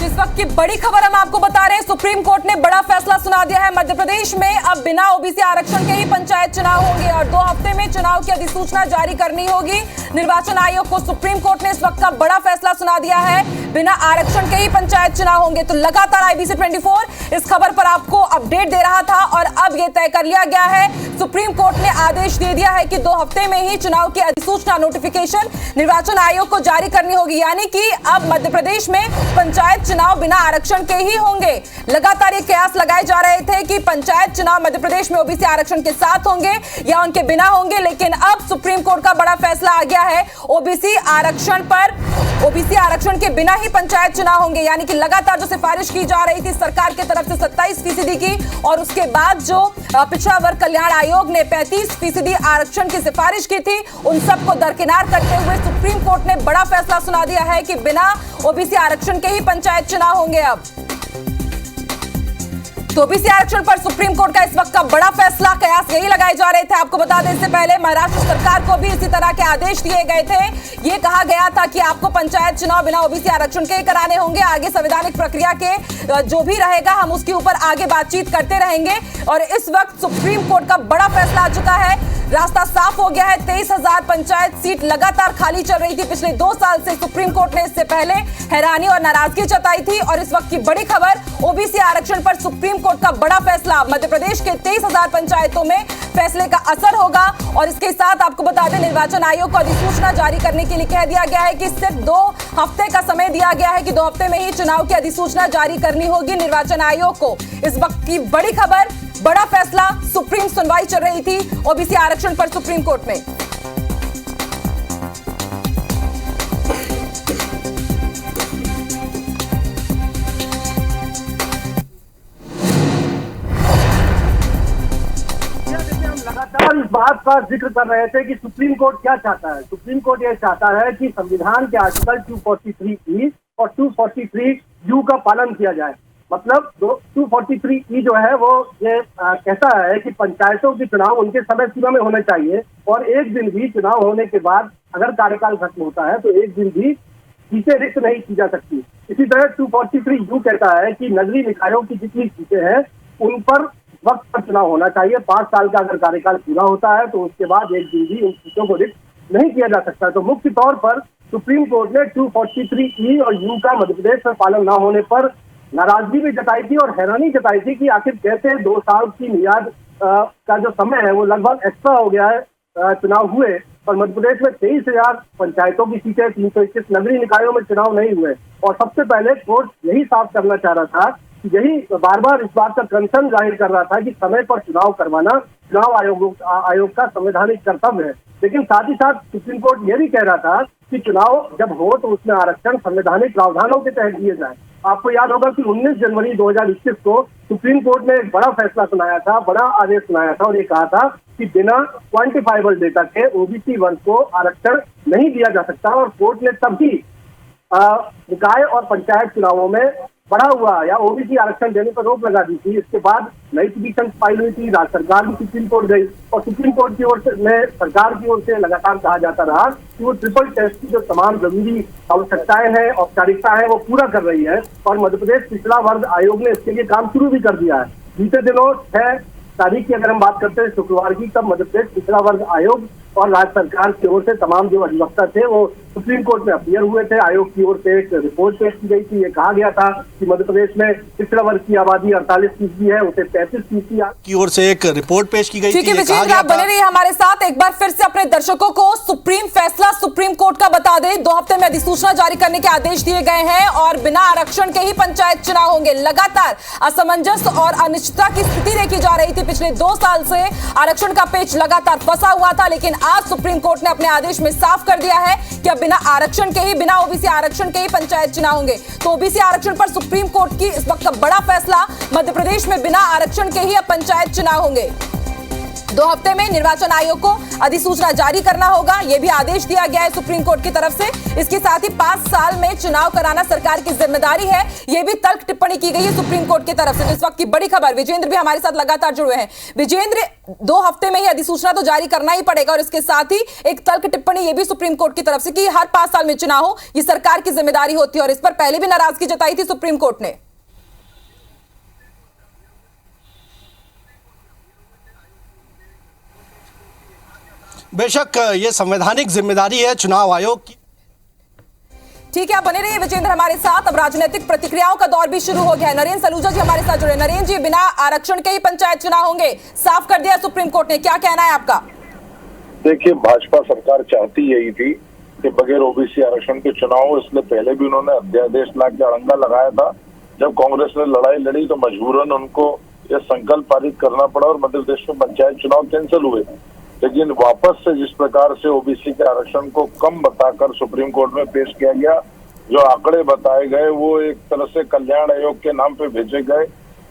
इस वक्त की बड़ी खबर हम आपको बता रहे हैं, सुप्रीम कोर्ट ने बड़ा फैसला सुना दिया है। मध्य प्रदेश में अब बिना ओबीसी आरक्षण के ही पंचायत चुनाव होंगे और 2 हफ्ते में चुनाव की अधिसूचना जारी करनी होगी। निर्वाचन आयोग को सुप्रीम कोर्ट ने इस वक्त का बड़ा फैसला सुना दिया है, बिना आरक्षण के ही पंचायत चुनाव होंगे। तो लगातार आईबीसी 24 इस खबर पर आपको अपडेट दे रहा था और अब यह तय कर लिया गया है, सुप्रीम कोर्ट ने आदेश दे दिया है कि 2 हफ्ते में ही चुनाव की अधिसूचना नोटिफिकेशन निर्वाचन आयोग को जारी करनी होगी। यानी कि अब मध्य प्रदेश में पंचायत चुनाव बिना आरक्षण के ही होंगे। लगातार ये कयास लगाए जा रहे थे कि पंचायत चुनाव मध्य प्रदेश में ओबीसी आरक्षण के साथ होंगे या उनके बिना होंगे, लेकिन अब सुप्रीम कोर्ट का बड़ा फैसला आ गया है, ओबीसी आरक्षण के बिना ही पंचायत चुनाव होंगे। यानी कि लगातार जो सिफारिश की जा रही थी सरकार की तरफ से 27% की और उसके बाद जो पिछड़ा वर्ग कल्याण आयोग ने 35% आरक्षण की सिफारिश की थी, उन सबको दरकिनार करते हुए सुप्रीम कोर्ट ने बड़ा फैसला सुना दिया है कि बिना ओबीसी आरक्षण के ही पंचायत चुनाव होंगे। अब तो ओबीसी आरक्षण पर सुप्रीम कोर्ट का इस वक्त का बड़ा फैसला, कयास यही लगाए जा रहे थे। आपको बता दें, इससे पहले महाराष्ट्र सरकार को भी इसी तरह के आदेश दिए गए थे। ये कहा गया था कि आपको पंचायत चुनाव बिना ओबीसी आरक्षण के कराने होंगे। आगे संवैधानिक प्रक्रिया के जो भी रहेगा हम उसके ऊपर आगे बातचीत करते रहेंगे। और इस वक्त सुप्रीम कोर्ट का बड़ा फैसला आ चुका है, रास्ता साफ हो गया है। 23,000 पंचायत सीट लगातार खाली चल रही थी पिछले 2 साल से। सुप्रीम कोर्ट ने इससे पहले हैरानी और नाराजगी जताई थी और इस वक्त की बड़ी खबर, ओबीसी आरक्षण पर सुप्रीम कोर्ट का बड़ा फैसला। मध्य प्रदेश के 23,000 पंचायतों में फैसले का असर होगा और इसके साथ आपको बता दें, निर्वाचन आयोग को अधिसूचना जारी करने के लिए कह दिया गया है कि सिर्फ 2 हफ्ते का समय दिया गया है कि 2 हफ्ते में ही चुनाव की अधिसूचना जारी करनी होगी निर्वाचन आयोग को। इस वक्त की बड़ी खबर, बड़ा फैसला, सुप्रीम सुनवाई चल रही थी ओबीसी आरक्षण पर सुप्रीम कोर्ट में। लगातार इस बात का जिक्र कर रहे थे कि सुप्रीम कोर्ट क्या चाहता है। सुप्रीम कोर्ट यह चाहता है कि संविधान के आर्टिकल 243E और 243U का पालन किया जाए। मतलब 243E जो है वो ये कहता है कि पंचायतों के चुनाव उनके समय सीमा में होने चाहिए और एक दिन भी चुनाव होने के बाद अगर कार्यकाल खत्म होता है तो एक दिन भी सीटें रिक्त नहीं की जा सकती। इसी तरह 243U कहता है कि नगरीय निकायों की जितनी सीटें हैं उन पर वक्त पर चुनाव होना चाहिए। 5 साल का अगर कार्यकाल पूरा होता है तो उसके बाद एक दिन भी उन सीटों को रिक्त नहीं किया जा सकता। तो मुख्य तौर पर सुप्रीम कोर्ट ने 243E और U का मध्य प्रदेश में पालन न होने पर नाराजगी भी जताई थी और हैरानी जताई थी कि आखिर कैसे 2 साल की मियाद का जो समय है वो लगभग एक्स्ट्रा हो गया है चुनाव हुए और मध्य प्रदेश में 23,000 पंचायतों की सीटें, 321 नगरीय निकायों में चुनाव नहीं हुए। और सबसे पहले कोर्ट यही साफ करना चाह रहा था, यही बार बार इस बात का कंसर्न जाहिर कर रहा था कि समय पर चुनाव करवाना चुनाव आयोग का संवैधानिक कर्तव्य है। लेकिन साथ ही साथ सुप्रीम कोर्ट यह भी कह रहा था कि चुनाव जब हो तो उसमें आरक्षण संवैधानिक प्रावधानों के तहत दिए जाए। आपको याद होगा कि 19 जनवरी 2021 को सुप्रीम कोर्ट ने एक बड़ा फैसला सुनाया था, बड़ा आदेश सुनाया था और ये कहा था कि बिना क्वांटिफाइबल डेटा के ओबीसी वर्ग को आरक्षण नहीं दिया जा सकता। और कोर्ट ने तभी निकाय और पंचायत चुनावों में बढ़ा हुआ या ओबीसी आरक्षण देने पर रोक लगा दी थी। इसके बाद नई पिटीशन फाइल हुई थी, राज्य सरकार भी सुप्रीम कोर्ट गई और सुप्रीम कोर्ट की ओर से सरकार की ओर से लगातार कहा जाता रहा कि वो ट्रिपल टेस्ट की जो तमाम जरूरी आवश्यकताएं हैं, औपचारिकता है, वो पूरा कर रही है। और मध्य प्रदेश पिछड़ा वर्ग आयोग ने इसके लिए काम शुरू भी कर दिया है। बीते दिनों 6 तारीख की अगर हम बात करते हैं शुक्रवार की, तब मध्य प्रदेश पिछड़ा वर्ग आयोग और राज्य सरकार की ओर से तमाम जो अधिवक्ता थे वो सुप्रीम कोर्ट में अपीयर हुए थे। आयोग की ओर से एक रिपोर्ट पेश की गई थी। ये कहा गया था कि मध्य प्रदेश में पिछड़ा वर्ग की आबादी 48% है, उसे 35% की ओर से एक रिपोर्ट पेश की गई थी। ठीक है विजेंद्र, आप बने रहिए हमारे साथ। एक बार फिर से अपने दर्शकों को सुप्रीम फैसला सुप्रीम कोर्ट का बता दें। 2 हफ्ते में अधिसूचना जारी करने के आदेश दिए गए हैं और बिना आरक्षण के ही पंचायत चुनाव होंगे। लगातार असमंजस और अनिश्चितता की स्थिति देखी जा रही थी पिछले 2 साल से। आरक्षण का पेच लगातार फंसा हुआ था, लेकिन आज सुप्रीम कोर्ट ने अपने आदेश में साफ कर दिया है कि अब बिना आरक्षण के ही, बिना ओबीसी आरक्षण के ही पंचायत चुनाव होंगे। तो ओबीसी आरक्षण पर सुप्रीम कोर्ट की इस वक्त का बड़ा फैसला, मध्य प्रदेश में बिना आरक्षण के ही अब पंचायत चुनाव होंगे। 2 हफ्ते में निर्वाचन आयोग को अधिसूचना जारी करना होगा, यह भी आदेश दिया गया है सुप्रीम कोर्ट की तरफ से। इसके साथ ही 5 साल में चुनाव कराना सरकार की जिम्मेदारी है, यह भी तर्क टिप्पणी की गई है सुप्रीम कोर्ट की तरफ से। तो इस वक्त की बड़ी खबर, विजेंद्र भी हमारे साथ लगातार जुड़े हैं। विजेंद्र, 2 हफ्ते में ही अधिसूचना तो जारी करना ही पड़ेगा और इसके साथ ही एक तर्क टिप्पणी यह भी सुप्रीम कोर्ट की तरफ से कि हर 5 साल में चुनाव हो, यह सरकार की जिम्मेदारी होती है और इस पर पहले भी नाराजगी जताई थी सुप्रीम कोर्ट ने। बेशक ये संवैधानिक जिम्मेदारी है चुनाव आयोग की। ठीक है, आप बने रहिए विजेंद्र हमारे साथ। अब राजनीतिक प्रतिक्रियाओं का दौर भी शुरू हो गया है। नरेंद्र सलूजा जी हमारे साथ जुड़े। नरेंद्र जी, बिना आरक्षण के ही पंचायत चुनाव होंगे, साफ कर दिया सुप्रीम कोर्ट ने, क्या कहना है आपका? देखिए, भाजपा सरकार चाहती यही थी कि बगैर ओबीसी आरक्षण के चुनाव हो, इसलिए पहले भी उन्होंने अध्यादेश ला के अड़ंगा लगाया था। जब कांग्रेस ने लड़ाई लड़ी तो मजबूरन उनको यह संकल्प पारित करना पड़ा और मध्य प्रदेश में पंचायत चुनाव कैंसिल हुए। लेकिन वापस से जिस प्रकार से ओबीसी के आरक्षण को कम बताकर सुप्रीम कोर्ट में पेश किया गया, जो आंकड़े बताए गए वो एक तरह से कल्याण आयोग के नाम पे भेजे गए।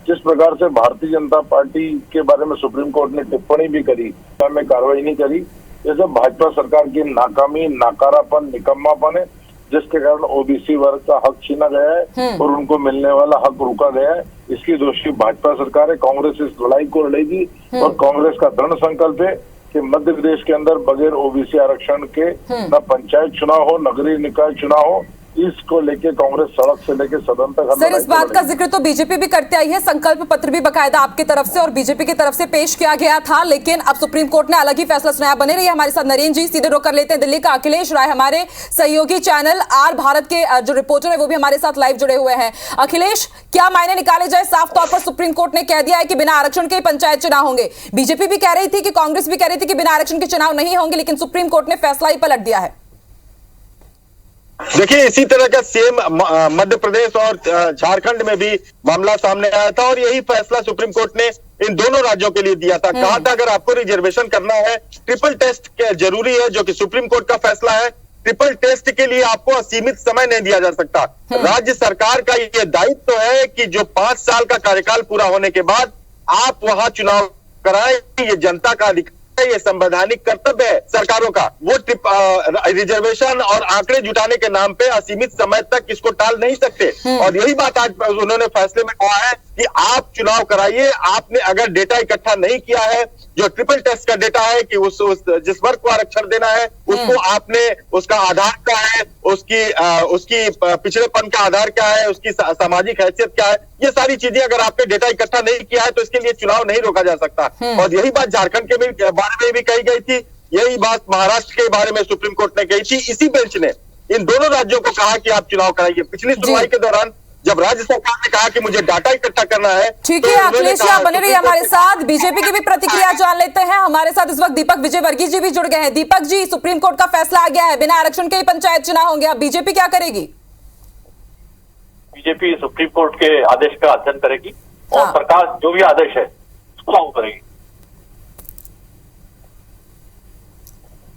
जिस प्रकार से भारतीय जनता पार्टी के बारे में सुप्रीम कोर्ट ने टिप्पणी भी करी, में कार्रवाई नहीं करी, ये सब भाजपा सरकार की नाकामी, नाकारापन, निकम्मापन है, जिसके कारण ओबीसी वर्ग का हक छीना गया है और उनको मिलने वाला हक रोका गया है। इसकी दोषी भाजपा सरकार है। कांग्रेस इस लड़ाई को लड़ेगी और कांग्रेस का दृढ़ संकल्प है कि मध्य प्रदेश के अंदर बगैर ओबीसी आरक्षण के न पंचायत चुनाव हो, नगरीय निकाय चुनाव हो। इसको लेके कांग्रेस सड़क से लेके सदन तक। सर, इस बात का जिक्र तो बीजेपी भी करते आई है, संकल्प पत्र भी बकायदा आपकी तरफ से और बीजेपी की तरफ से पेश किया गया था, लेकिन अब सुप्रीम कोर्ट ने अलग ही फैसला सुनाया। बने रहिए हमारे साथ नरेंद्र जी। सीधे रुख कर लेते हैं दिल्ली का अखिलेश राय, हमारे सहयोगी चैनल आर भारत के जो रिपोर्टर है वो भी हमारे साथ लाइव जुड़े हुए हैं। अखिलेश, क्या मायने निकाले जाए? साफ तौर पर सुप्रीम कोर्ट ने कह दिया है कि बिना आरक्षण के पंचायत चुनाव होंगे। बीजेपी भी कह रही थी कि, कांग्रेस भी कह रही थी कि बिना आरक्षण के चुनाव नहीं होंगे, लेकिन सुप्रीम कोर्ट ने फैसला ही पलट दिया है। देखिए, इसी तरह का सेम मध्य प्रदेश और झारखंड में भी मामला सामने आया था और यही फैसला सुप्रीम कोर्ट ने इन दोनों राज्यों के लिए दिया था। कहा था अगर आपको रिजर्वेशन करना है, ट्रिपल टेस्ट जरूरी है, जो कि सुप्रीम कोर्ट का फैसला है। ट्रिपल टेस्ट के लिए आपको असीमित समय नहीं दिया जा सकता। राज्य सरकार का ये दायित्व है कि जो 5 साल का कार्यकाल पूरा होने के बाद आप वहां चुनाव कराएं, ये जनता का अधिकार, ये संवैधानिक कर्तव्य है सरकारों का। वो रिजर्वेशन और आंकड़े जुटाने के नाम पे असीमित समय तक इसको टाल नहीं सकते। और यही बात आज उन्होंने फैसले में कहा है कि आप चुनाव कराइए। आपने अगर डेटा इकट्ठा नहीं किया है, जो ट्रिपल टेस्ट का डेटा है कि जिस वर्ग को आरक्षण देना है उसको आपने, उसका आधार क्या है, उसकी पिछड़ेपन का आधार क्या है, उसकी सामाजिक हैसियत क्या है, ये सारी चीजें अगर आपने डेटा इकट्ठा नहीं किया है तो इसके लिए चुनाव नहीं रोका जा सकता। और यही बात झारखंड के बारे में भी कही गई थी, यही बात महाराष्ट्र के बारे में सुप्रीम कोर्ट ने कही थी। इसी बेंच ने इन दोनों राज्यों को कहा कि आप चुनाव कराइए। पिछली सुनवाई के दौरान जब राज्य सरकार ने कहा कि मुझे डाटा इकट्ठा करना है, ठीक है अखिलेश, आप बने रहिए हमारे साथ। बीजेपी की भी प्रतिक्रिया जान लेते हैं। हमारे साथ इस वक्त दीपक विजयवर्गीय जी भी जुड़ गए हैं। दीपक जी, सुप्रीम कोर्ट का फैसला आ गया है, बिना आरक्षण के ही पंचायत चुनाव होंगे, अब बीजेपी क्या करेगी? बीजेपी सुप्रीम कोर्ट के आदेश का अध्ययन करेगी और सरकार जो भी आदेश है उसको लागू करेगी।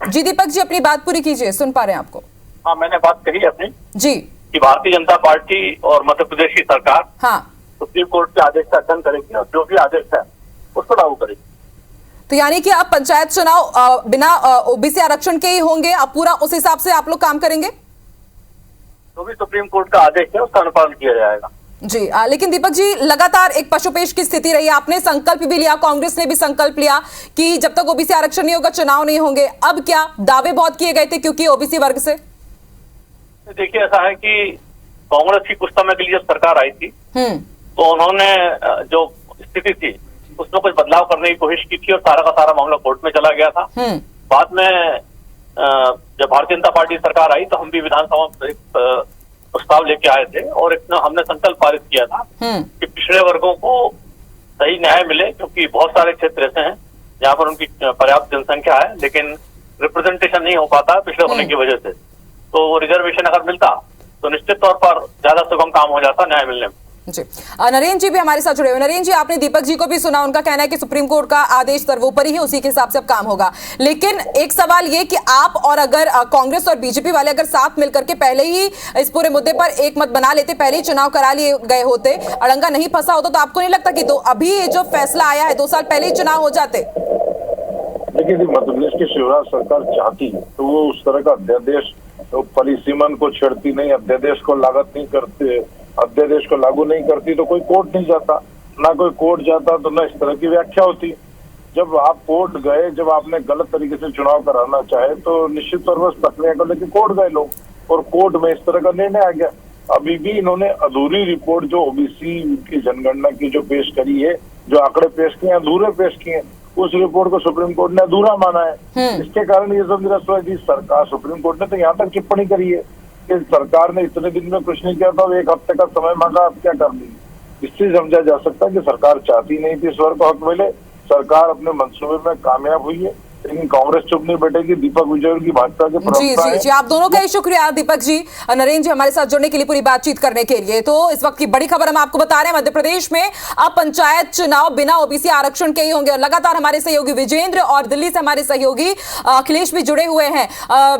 जी दीपक जी, अपनी बात पूरी कीजिए, सुन पा रहे हैं आपको। हाँ, मैंने बात कही अपनी जी कि भारतीय जनता पार्टी और मध्य प्रदेश की सरकार सुप्रीम कोर्ट के आदेश का अध्ययन करेगी और जो भी आदेश है उसको लागू करेगी। तो यानी कि अब पंचायत चुनाव बिना ओबीसी आरक्षण के ही होंगे, अब पूरा उस हिसाब से आप लोग काम करेंगे? जो भी सुप्रीम कोर्ट का आदेश है उसका अनुपालन किया जाएगा। जी लेकिन दीपक जी, लगातार एक पशुपेश की स्थिति रही है। आपने संकल्प भी लिया, कांग्रेस ने भी संकल्प लिया कि जब तक ओबीसी आरक्षण नहीं होगा चुनाव नहीं होंगे। अब क्या दावे बहुत किए गए थे क्योंकि ओबीसी वर्ग से? देखिए, ऐसा है कि कांग्रेस की कुछ समय के लिए जब सरकार आई थी तो उन्होंने जो स्थिति थी उसमें कुछ बदलाव करने की कोशिश की थी और सारा का सारा मामला कोर्ट में चला गया था। बाद में जब भारतीय जनता पार्टी सरकार आई तो हम भी विधानसभा में एक प्रस्ताव लेके आए थे और हमने संकल्प पारित किया था कि पिछड़े वर्गों को सही न्याय मिले, क्योंकि बहुत सारे क्षेत्र ऐसे हैं जहाँ पर उनकी पर्याप्त जनसंख्या है लेकिन रिप्रेजेंटेशन नहीं हो पाता पिछड़े होने की वजह से। तो रिजर्वेशन अगर मिलता तो निश्चित तौर पर ज्यादा सुगम काम हो जाता न्याय मिलने में। जी नरेंद्र जी भी हमारे साथ जुड़े हुए। नरेंद्र जी, आपने दीपक जी को भी सुना, उनका कहना है कि सुप्रीम कोर्ट का आदेश सर्वोपरि है, उसी के हिसाब से अब काम होगा। लेकिन एक सवाल ये कि आप और अगर कांग्रेस और बीजेपी वाले अगर साथ मिलकर के पहले ही इस पूरे मुद्दे पर एक मत बना लेते, पहले ही चुनाव करा लिए गए होते, अड़ंगा नहीं फंसा होता, तो आपको नहीं लगता कि अभी ये जो फैसला आया है 2 साल पहले ही चुनाव हो जाते? देखिए, यदि मध्य प्रदेश की शिवराज सरकार चाहती है तो वो उस तरह का अध्यादेश तो परिसीमन को छेड़ती नहीं, अध्यादेश को लागत नहीं करते, अध्यादेश को लागू नहीं करती तो कोई कोर्ट नहीं जाता, ना कोई कोर्ट जाता तो ना इस तरह की व्याख्या होती। जब आप कोर्ट गए, जब आपने गलत तरीके से चुनाव कराना चाहे तो निश्चित तौर पर उस प्रक्रिया को लेकर कोर्ट गए लोग, और कोर्ट में इस तरह का निर्णय आ गया। अभी भी इन्होंने अधूरी रिपोर्ट जो ओबीसी की जनगणना की जो पेश करी है, जो आंकड़े पेश किए, अधूरे पेश किए, उस रिपोर्ट को सुप्रीम कोर्ट ने अधूरा माना है। इसके कारण ये सब निरस्त हुआ। सरकार, सुप्रीम कोर्ट ने तो यहाँ तक टिप्पणी करी है कि सरकार ने इतने दिन में कुछ नहीं किया था, 1 हफ्ते का समय मांगा, अब क्या कर ली। इससे समझा जा सकता है कि सरकार चाहती नहीं थी स्वर को हक मिले, सरकार अपने मंसूबे में कामयाब हुई है, लेकिन कांग्रेस चुप नहीं बैठेगी। दीपक विजय की भाजपा के प्रवक्ता जी, आप दोनों का ही शुक्रिया दीपक जी, नरेंद्र जी हमारे साथ जुड़ने के लिए, पूरी बातचीत करने के लिए। तो इस वक्त की बड़ी खबर हम आपको बता रहे हैं, मध्य प्रदेश में अब पंचायत चुनाव बिना ओबीसी आरक्षण के ही होंगे। और लगातार हमारे सहयोगी विजेंद्र और दिल्ली से हमारे सहयोगी अखिलेश भी जुड़े हुए हैं।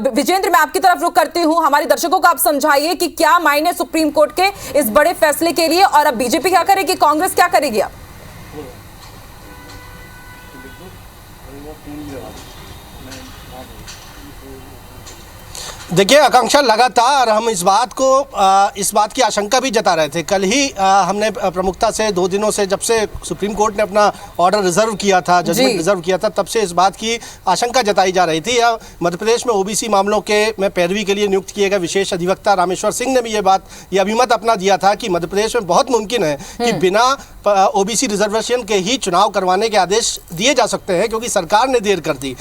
विजेंद्र, मैं आपकी तरफ रुख करती हूँ, हमारे दर्शकों को आप समझाइए कि क्या मायने सुप्रीम कोर्ट के इस बड़े फैसले के लिए, और अब बीजेपी क्या करेगी, कांग्रेस क्या करेगी? अब देखिए आकांक्षा, लगातार हम इस बात की आशंका भी जता रहे थे। कल ही हमने प्रमुखता से 2 दिनों से, जब से सुप्रीम कोर्ट ने अपना ऑर्डर रिजर्व किया था, जजमेंट रिजर्व किया था, तब से इस बात की आशंका जताई जा रही थी। मध्य प्रदेश में ओबीसी मामलों में पैरवी के लिए नियुक्त किए गए विशेष अधिवक्ता रामेश्वर सिंह ने भी ये अभिमत अपना दिया था कि मध्य प्रदेश में बहुत मुमकिन है कि बिना ओबीसी रिजर्वेशन के ही चुनाव करवाने के आदेश दिए जा सकते हैं, क्योंकि सरकार ने देर कर दी।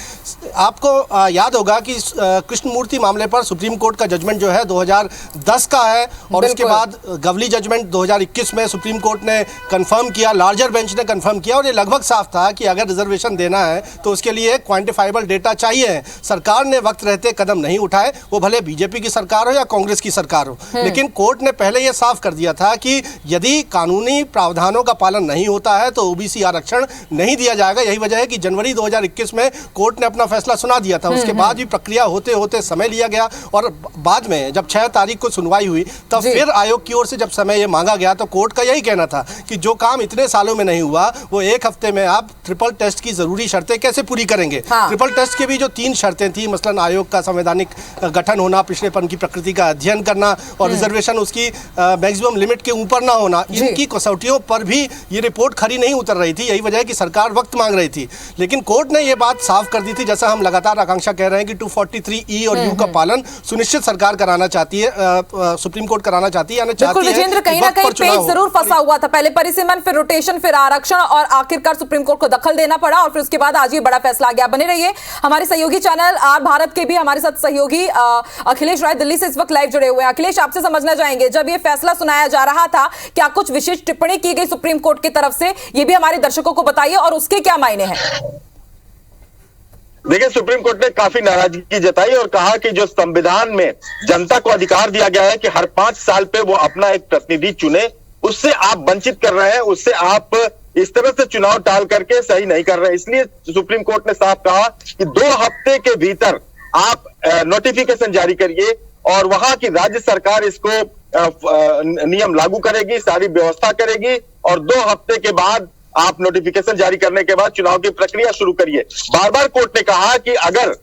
आपको याद होगा कि कृष्णमूर्ति मामले पर सुप्रीम कोर्ट का जजमेंट जो है 2010 का है, और उसके बाद गवली जजमेंट 2021 में सुप्रीम कोर्ट ने कंफर्म किया, लार्जर बेंच ने कंफर्म किया, और ये लगभग साफ था कि अगर रिजर्वेशन देना है तो उसके लिए क्वांटिफाइबल डेटा चाहिए। सरकार ने वक्त रहते कदम नहीं उठाए, वो भले बीजेपी की सरकार हो या कांग्रेस की सरकार हो। लेकिन कोर्ट ने पहले यह साफ कर दिया था कि यदि कानूनी प्रावधानों का पालन नहीं होता है तो ओबीसी आरक्षण नहीं दिया जाएगा। यही वजह है कि जनवरी 2021 में कोर्ट ने अपना फैसला सुना दिया था। उसके बाद भी प्रक्रिया होते होते समय लिया गया, और बाद में जब 6 तारीख को सुनवाई हुई तब फिर आयोग की ओर से जब समय ये मांगा गया तो कोर्ट का यही कहना था कि जो काम इतने सालों में नहीं हुआ वो 1 हफ्ते में आप ट्रिपल टेस्ट की जरूरी शर्तें कैसे पूरी करेंगे। ट्रिपल टेस्ट के भी जो 3 शर्तें थी, मसलन आयोग का संवैधानिक गठन होना, पिछड़ेपन की प्रकृति का अध्ययन करना, और रिजर्वेशन उसकी मैक्सिमम लिमिट के ऊपर ना होना, इनकी कसौटियों पर भी ये रिपोर्ट खरी नहीं उतर रही थी। यही वजह है कि सरकार वक्त मांग रही थी। लेकिन कोर्ट ने ये बात साफ कर दी थी, जैसा हम लगातार आकांक्षा कह रहे हैं कि 243E और यू का पालन सुनिश्चित सरकार कराना चाहती है, सुप्रीम कोर्ट कराना चाहती है। विजेंद्र, कहीं ना कहीं पेच जरूर फंसा हुआ था, पहले परिसीमन, फिर रोटेशन, फिर आरक्षण, और आखिरकार सुप्रीम कोर्ट को दखल देना पड़ा, और फिर उसके बाद आज ये बड़ा फैसला आ गया। बने रहिए, हमारे सहयोगी चैनल आर भारत के भी हमारे साथ सहयोगी अखिलेश राय दिल्ली से इस वक्त लाइव जुड़े हुए हैं। अखिलेश, आपसे समझना चाहेंगे, जब ये फैसला सुनाया जा रहा था क्या कुछ विशेष टिप्पणी की गई सुप्रीम कोर्ट की तरफ से, ये भी हमारे दर्शकों को बताइए, और उसके क्या मायने हैं? देखिए, सुप्रीम कोर्ट ने काफी नाराजगी जताई और कहा कि जो संविधान में जनता को अधिकार दिया गया है कि हर 5 साल पे वो अपना एक प्रतिनिधि चुने, उससे आप वंचित कर रहे हैं, उससे आप इस तरह से चुनाव टाल करके सही नहीं कर रहे हैं। इसलिए सुप्रीम कोर्ट ने साफ कहा कि 2 हफ्ते के भीतर आप नोटिफिकेशन जारी करिए, और वहां की राज्य सरकार इसको नियम लागू करेगी, सारी व्यवस्था करेगी, और 2 हफ्ते के बाद आप नोटिफिकेशन जारी करने के बाद चुनाव की प्रक्रिया शुरू करिए। बार बार कोर्ट ने कहा कि अगर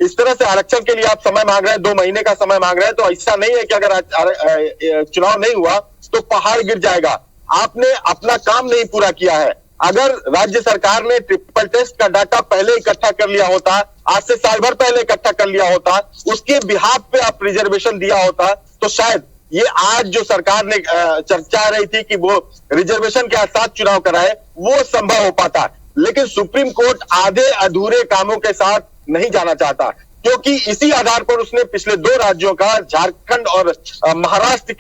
इस तरह से आरक्षण के लिए आप समय मांग रहे हैं, 2 महीने का समय मांग रहे हैं, तो ऐसा नहीं है कि अगर चुनाव नहीं हुआ तो पहाड़ गिर जाएगा। आपने अपना काम नहीं पूरा किया है। अगर राज्य सरकार ने ट्रिपल टेस्ट का डाटा पहले इकट्ठा कर लिया होता, आज से साल भर पहले इकट्ठा कर लिया होता, उसके बिहाफ पे आप रिजर्वेशन दिया होता, तो शायद ये आज जो सरकार ने चर्चा रही थी कि वो रिजर्वेशन के साथ चुनाव कराए, वो संभव हो पाता। लेकिन सुप्रीम कोर्ट आधे अधूरे कामों के साथ नहीं जाना चाहता, क्योंकि इसी आधार पर उसने पिछले 2 राज्यों का, झारखंड और महाराष्ट्र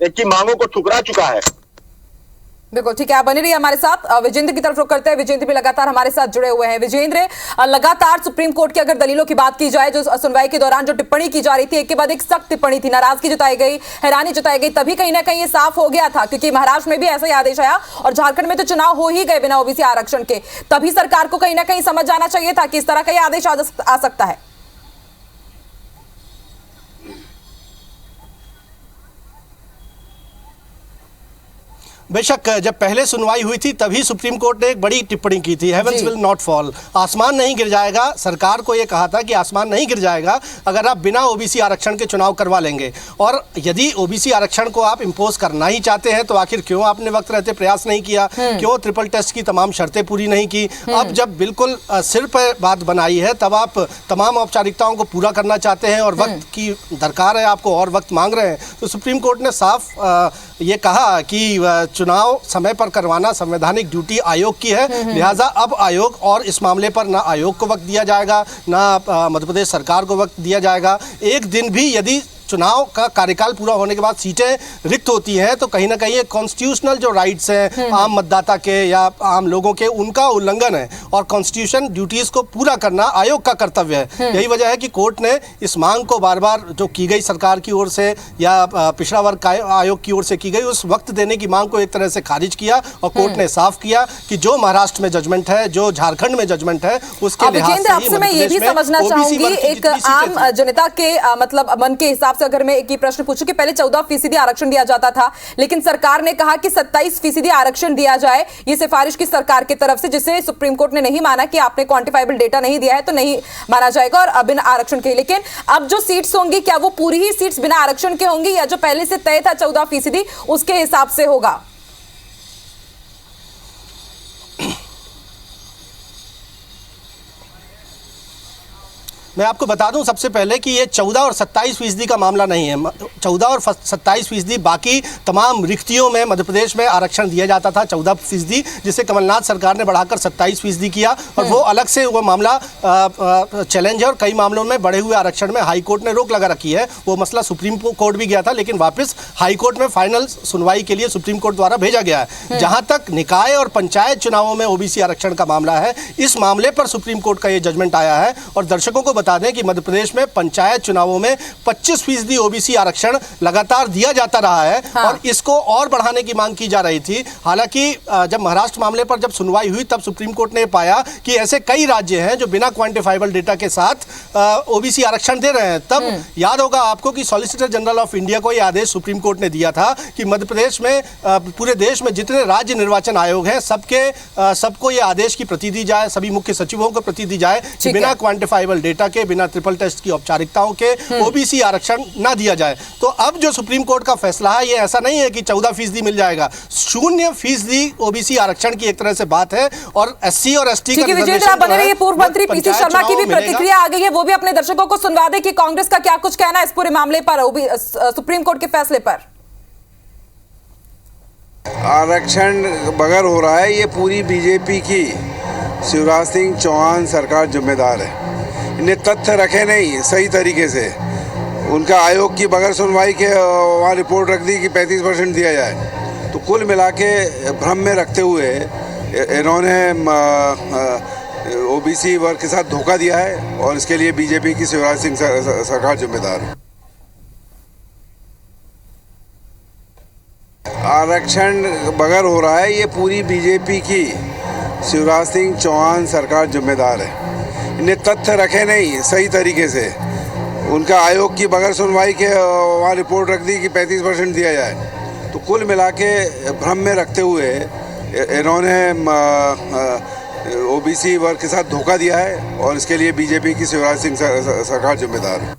की मांगों को ठुकरा चुका है। बिल्कुल ठीक है, आप बने रहिए हमारे साथ। विजेंद्र की तरफ रुख करते हैं, विजेंद्र भी लगातार हमारे साथ जुड़े हुए हैं। विजेंद्र, लगातार सुप्रीम कोर्ट की अगर दलीलों की बात की जाए, जो सुनवाई के दौरान जो टिप्पणी की जा रही थी, एक के बाद एक सख्त टिप्पणी थी, नाराजगी जताई गई, हैरानी जताई गई, तभी कहीं ना कहीं ये साफ हो गया था, क्योंकि महाराष्ट्र में भी ऐसा ही आदेश आया और झारखंड में तो चुनाव हो ही गए बिना ओबीसी आरक्षण के। तभी सरकार को कहीं ना कहीं समझ जाना चाहिए था कि इस तरह का यह आदेश आ सकता है। बेशक जब पहले सुनवाई हुई थी तभी सुप्रीम कोर्ट ने एक बड़ी टिप्पणी की थी, हेवंस विल नॉट फॉल, आसमान नहीं गिर जाएगा। सरकार को यह कहा था कि आसमान नहीं गिर जाएगा अगर आप बिना ओबीसी आरक्षण के चुनाव करवा लेंगे। और यदि ओबीसी आरक्षण को आप इंपोज करना ही चाहते हैं तो आखिर क्यों आपने वक्त रहते प्रयास नहीं किया, क्यों ट्रिपल टेस्ट की तमाम शर्तें पूरी नहीं की। अब जब बिल्कुल सिर पर बात बनाई है तब आप तमाम औपचारिकताओं को पूरा करना चाहते हैं और वक्त की दरकार है, आपको और वक्त मांग रहे हैं। तो सुप्रीम कोर्ट ने साफ ये कहा कि चुनाव समय पर करवाना संवैधानिक ड्यूटी आयोग की है, लिहाजा अब आयोग और इस मामले पर ना आयोग को वक्त दिया जाएगा ना मध्य प्रदेश सरकार को वक्त दिया जाएगा। एक दिन भी यदि चुनाव का कार्यकाल पूरा होने के बाद सीटें रिक्त होती हैं तो कहीं ना कहीं ये कॉन्स्टिट्यूशनल जो राइट्स हैं आम मतदाता के या आम लोगों के, उनका उल्लंघन है और कॉन्स्टिट्यूशन ड्यूटीज को पूरा करना आयोग का कर्तव्य है। यही वजह है कि कोर्ट ने इस मांग को बार बार जो की गई सरकार की ओर से या पिछड़ा वर्ग आयोग की ओर से की गई उस वक्त देने की मांग को एक तरह से खारिज किया और कोर्ट ने साफ किया कि जो महाराष्ट्र में जजमेंट है, जो झारखंड में जजमेंट है, उसके लिहाज से आपसे मैं ये भी समझना चाहूंगी एक आम जनता के मतलब मन के हिसाब से अगर मैं एक ही प्रश्न पूछूं कि पहले 14% आरक्षण दिया जाता था लेकिन सरकार ने कहा कि 27% आरक्षण दिया जाए, ये सिफारिश की सरकार की तरफ से, जिसे सुप्रीम कोर्ट ने नहीं माना कि आपने क्वांटिफाइबल डेटा नहीं दिया है तो नहीं माना जाएगा और बिना आरक्षण के। लेकिन अब जो सीट्स होंगी क्या वो पूरी ही सीट्स बिना आरक्षण के होंगी या जो पहले से तय था 14% उसके हिसाब से होगा? मैं आपको बता दूं सबसे पहले कि ये 14 और 27% का मामला नहीं है। 14 और 27% बाकी तमाम रिक्तियों में मध्य प्रदेश में आरक्षण दिया जाता था 14%, जिसे कमलनाथ सरकार ने बढ़ाकर 27% किया और वो अलग से वो मामला चैलेंज है और कई मामलों में बढ़े हुए आरक्षण में हाई कोर्ट ने रोक लगा रखी है। वो मसला सुप्रीम कोर्ट भी गया था लेकिन वापस हाई कोर्ट में फाइनल सुनवाई के लिए सुप्रीम कोर्ट द्वारा भेजा गया है। जहां तक निकाय और पंचायत चुनावों में ओबीसी आरक्षण का मामला है, इस मामले पर सुप्रीम कोर्ट का ये जजमेंट आया है और दर्शकों को बता दें कि मध्य प्रदेश में पंचायत चुनावों में 25% ओबीसी आरक्षण लगातार दिया जाता रहा है। और इसको और बढ़ाने की मांग की जा रही थी। हालांकि जब महाराष्ट्र मामले पर जब सुनवाई हुई तब सुप्रीम कोर्ट ने पाया कि ऐसे कई राज्य हैं जो बिना क्वांटिफाइबल डेटा के साथ ओबीसी आरक्षण दे रहे हैं। तब याद होगा आपको कि सॉलिसिटर जनरल ऑफ इंडिया को यह आदेश सुप्रीम कोर्ट ने दिया था कि मध्य प्रदेश में पूरे देश में जितने राज्य निर्वाचन आयोग हैं सबको यह आदेश की प्रति दी जाए, सभी मुख्य सचिवों को प्रति दी जाए कि बिना क्वांटिफाइबल डेटा के, बिना ट्रिपल टेस्ट की औपचारिकताओं के ओबीसी आरक्षण ना दिया जाए। तो अब जो सुप्रीम कोर्ट का फैसला है ये ऐसा नहीं है कि 14% मिल जाएगा, 0% ओबीसी आरक्षण की एक तरह से बात है। और एससी और एसटी का विजेंद्र बने रहिए। पूर्व मंत्री पीसी शर्मा की भी प्रतिक्रिया आ गई है, वो भी अपने दर्शकों को सुनवा दे कि कांग्रेस का क्या कुछ कहना है इस पूरे मामले पर, सुप्रीम कोर्ट के फैसले पर। आरक्षण बगैर हो रहा है, ये पूरी बीजेपी की शिवराज सिंह चौहान सरकार जिम्मेदार है। इन्हें तथ्य रखे नहीं सही तरीके से, उनका आयोग की बगैर सुनवाई के वहाँ रिपोर्ट रख दी कि 35% दिया जाए। तो कुल मिला के भ्रम में रखते हुए इन्होंने ओबीसी वर्ग के साथ धोखा दिया है और इसके लिए बीजेपी की शिवराज सिंह सरकार जिम्मेदार है। आरक्षण बगैर हो रहा है, ये पूरी बीजेपी की शिवराज सिंह चौहान सरकार जिम्मेदार है। इन्हें तथ्य रखे नहीं सही तरीके से, उनका आयोग की बगैर सुनवाई के वहाँ रिपोर्ट रख दी कि 35% दिया जाए। तो कुल मिला के भ्रम में रखते हुए इन्होंने ओबीसी वर्ग के साथ धोखा दिया है और इसके लिए बीजेपी की शिवराज सिंह सरकार जिम्मेदार है।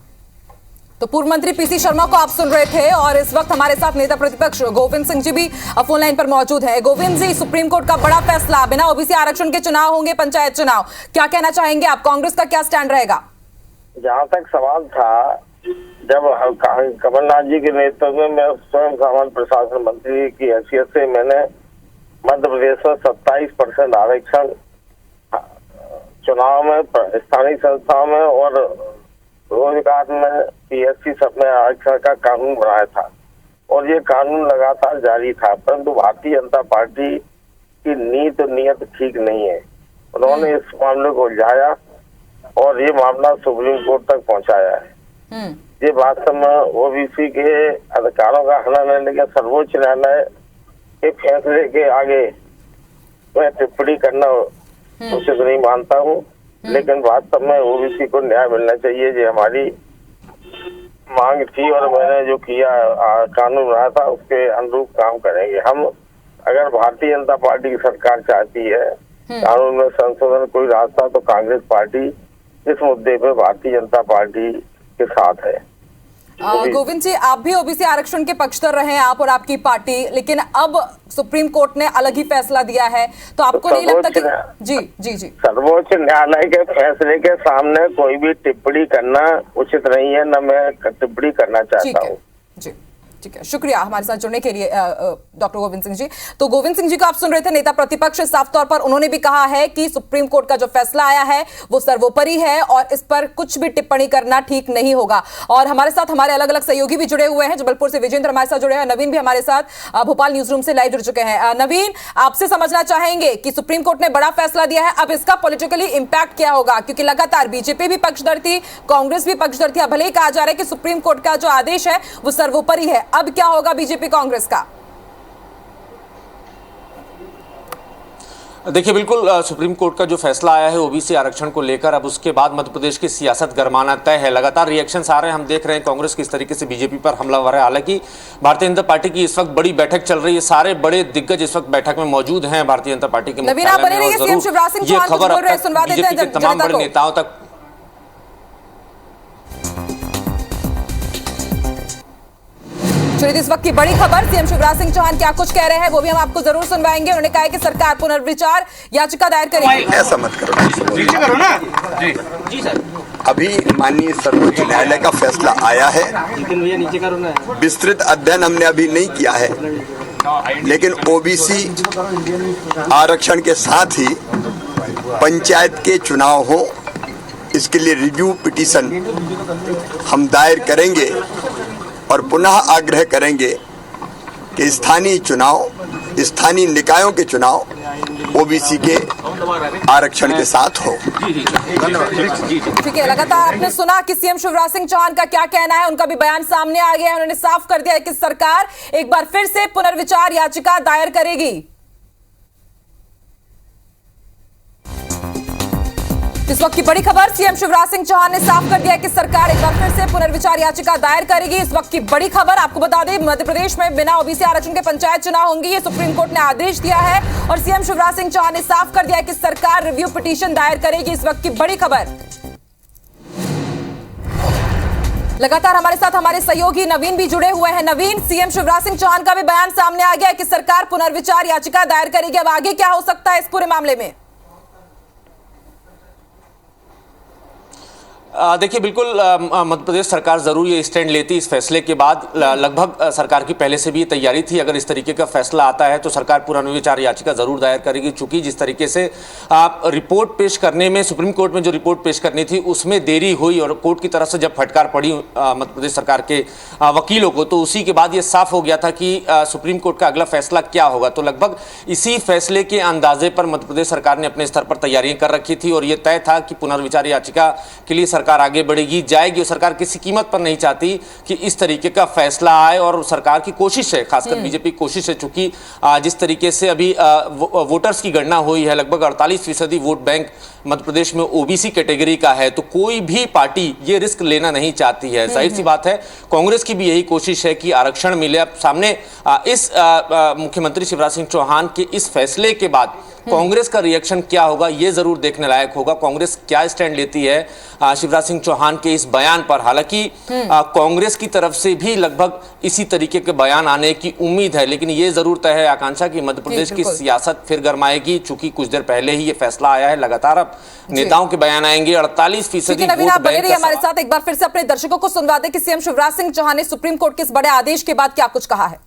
तो पूर्व मंत्री पीसी शर्मा को आप सुन रहे थे और इस वक्त हमारे साथ नेता प्रतिपक्ष गोविंद सिंह जी भी फोन लाइन पर मौजूद हैं। गोविंद जी, सुप्रीम कोर्ट का बड़ा फैसला, बिना ओबीसी आरक्षण के चुनाव होंगे पंचायत चुनाव, क्या कहना चाहेंगे आप? कांग्रेस का क्या स्टैंड रहेगा? जहाँ तक सवाल था, जब कमलनाथ जी के नेतृत्व में मैं स्वयं सामान्य प्रशासन मंत्री की हैसियत से मैंने मध्य प्रदेश में 27% आरक्षण चुनाव में, स्थानीय संस्थाओं में और रोजगार में, पीएससी सब में आरक्षण का कानून बनाया था और ये कानून लगातार जारी था। परंतु भारतीय जनता पार्टी की नीयत नियत ठीक नहीं है। उन्होंने इस मामले को उलझाया और ये मामला सुप्रीम कोर्ट तक पहुंचाया है। ये वास्तव में ओबीसी के अधिकारों का हनन है, लेकिन सर्वोच्च न्यायालय के फैसले के आगे मैं टिप्पणी करना उचित नहीं मानता हूँ। लेकिन वास्तव में ओबीसी को न्याय मिलना चाहिए, ये हमारी मांग थी और मैंने जो किया कानून बनाया था उसके अनुरूप काम करेंगे। हम अगर भारतीय जनता पार्टी की सरकार चाहती है कानून में संशोधन कोई रास्ता, तो कांग्रेस पार्टी इस मुद्दे पे भारतीय जनता पार्टी के साथ है। गोविंद जी, आप भी ओबीसी आरक्षण के पक्षधर रहे हैं, आप और आपकी पार्टी, लेकिन अब सुप्रीम कोर्ट ने अलग ही फैसला दिया है, तो आपको नहीं लगता कि जी सर्वोच्च न्यायालय के फैसले के सामने कोई भी टिप्पणी करना उचित नहीं है, न मैं टिप्पणी करना चाहता हूँ। जी ठीक है, शुक्रिया हमारे साथ जुड़ने के लिए डॉक्टर गोविंद सिंह जी। तो गोविंद सिंह जी को आप सुन रहे थे, नेता प्रतिपक्ष साफ तौर पर उन्होंने भी कहा है कि सुप्रीम कोर्ट का जो फैसला आया है वो सर्वोपरि है और इस पर कुछ भी टिप्पणी करना ठीक नहीं होगा। और हमारे साथ हमारे अलग अलग सहयोगी भी जुड़े हुए हैं, जबलपुर से विजेंद्र हमारे साथ जुड़े हैं, नवीन भी हमारे साथ भोपाल न्यूज रूम से लाइव जुड़ चुके हैं। नवीन, आपसे समझना चाहेंगे कि सुप्रीम कोर्ट ने बड़ा फैसला दिया है, अब इसका पॉलिटिकली इंपैक्ट क्या होगा, क्योंकि लगातार बीजेपी भी पक्षधर थी, कांग्रेस भी पक्षधर थी, भले ही कहा जा रहा है कि सुप्रीम कोर्ट का जो आदेश है वो सर्वोपरि है, अब क्या होगा बीजेपी कांग्रेस का? देखिए, बिल्कुल सुप्रीम कोर्ट का जो फैसला आया है ओबीसी आरक्षण को लेकर, अब उसके बाद मध्य प्रदेश की सियासत गरमाना तय है। लगातार रिएक्शंस आ रहे हैं, हम देख रहे हैं कांग्रेस किस तरीके से बीजेपी पर हमलावर है। हालांकि भारतीय जनता पार्टी की इस वक्त बड़ी बैठक चल रही है, सारे बड़े दिग्गज इस वक्त बैठक में मौजूद हैं भारतीय जनता पार्टी के मुख्यालय में, और जरूर ये खबर अब तक बीजेपी के तमाम बड़े नेताओं तक। इस वक्त की बड़ी खबर, सीएम शिवराज सिंह चौहान क्या कुछ कह रहे हैं वो भी हम आपको जरूर सुनवाएंगे। उन्होंने कहा है कि सरकार पुनर्विचार याचिका दायर करेगी। ऐसा मत करो ना जी सर। अभी माननीय सर्वोच्च न्यायालय का फैसला आया है, विस्तृत अध्ययन हमने अभी नहीं किया है, लेकिन ओबीसी आरक्षण के साथ ही पंचायत के चुनाव हो, इसके लिए रिव्यू पिटीशन हम दायर करेंगे और पुनः आग्रह करेंगे कि स्थानीय चुनाव, स्थानीय निकायों के चुनाव ओबीसी के आरक्षण के साथ हो। ठीक है, लगातार आपने सुना कि सीएम शिवराज सिंह चौहान का क्या कहना है, उनका भी बयान सामने आ गया है। उन्होंने साफ कर दिया है कि सरकार एक बार फिर से पुनर्विचार याचिका दायर करेगी। इस वक्त की बड़ी खबर, सीएम शिवराज सिंह चौहान ने साफ कर दिया कि सरकार एक बार फिर से पुनर्विचार याचिका दायर करेगी। इस वक्त की बड़ी खबर, आपको बता दें, मध्य प्रदेश में बिना ओबीसी आरक्षण के पंचायत चुनाव होंगे, ये सुप्रीम कोर्ट ने आदेश दिया है और सीएम शिवराज सिंह चौहान ने साफ कर दिया कि सरकार रिव्यू पिटीशन दायर करेगी। इस वक्त की बड़ी खबर। लगातार हमारे साथ हमारे सहयोगी नवीन भी जुड़े हुए हैं। नवीन, सीएम शिवराज सिंह चौहान का भी बयान सामने आ गया है कि सरकार पुनर्विचार याचिका दायर करेगी। अब आगे क्या हो सकता है इस पूरे मामले में? देखिए, बिल्कुल मध्य प्रदेश सरकार जरूर ये स्टैंड लेती इस फैसले के बाद। लगभग सरकार की पहले से भी तैयारी थी, अगर इस तरीके का फैसला आता है तो सरकार पुनर्विचार याचिका जरूर दायर करेगी। चूंकि जिस तरीके से रिपोर्ट पेश करने में, सुप्रीम कोर्ट में जो रिपोर्ट पेश करनी थी उसमें देरी हुई और कोर्ट की तरफ से जब फटकार पड़ी मध्य प्रदेश सरकार के वकीलों को, तो उसी के बाद ये साफ हो गया था कि सुप्रीम कोर्ट का अगला फैसला क्या होगा। तो लगभग इसी फैसले के अंदाजे पर मध्य प्रदेश सरकार ने अपने स्तर पर तैयारियां कर रखी थी और ये तय था कि पुनर्विचार याचिका के लिए सरकार आगे बढ़ेगी, जाएगी। और सरकार किसी कीमत पर नहीं चाहती कि इस तरीके का फैसला आए और सरकार की कोशिश है, खासकर बीजेपी की कोशिश है, चूंकि जिस तरीके से अभी वोटर्स की गणना हुई है, लगभग 48% वोट बैंक मध्य प्रदेश में ओबीसी कैटेगरी का है, तो कोई भी पार्टी ये रिस्क लेना नहीं चाहती है। जाहिर सी बात है, कांग्रेस की भी यही कोशिश है कि आरक्षण मिले। अब सामने इस मुख्यमंत्री शिवराज सिंह चौहान के इस फैसले के बाद कांग्रेस का रिएक्शन क्या होगा, ये जरूर देखने लायक होगा। कांग्रेस क्या स्टैंड लेती है शिवराज सिंह चौहान के इस बयान पर। हालांकि कांग्रेस की तरफ से भी लगभग इसी तरीके के बयान आने की उम्मीद है, लेकिन ये जरूर तय है आकांक्षा कि मध्य प्रदेश की सियासत फिर गरमाएगी। चूंकि कुछ देर पहले ही ये फैसला आया है, लगातार अब नेताओं के बयान आएंगे। 48% हमारे साथ एक बार फिर से अपने दर्शकों को सुनवा दें कि सीएम शिवराज सिंह चौहान ने सुप्रीम कोर्ट के इस बड़े आदेश के बाद क्या कुछ कहा है।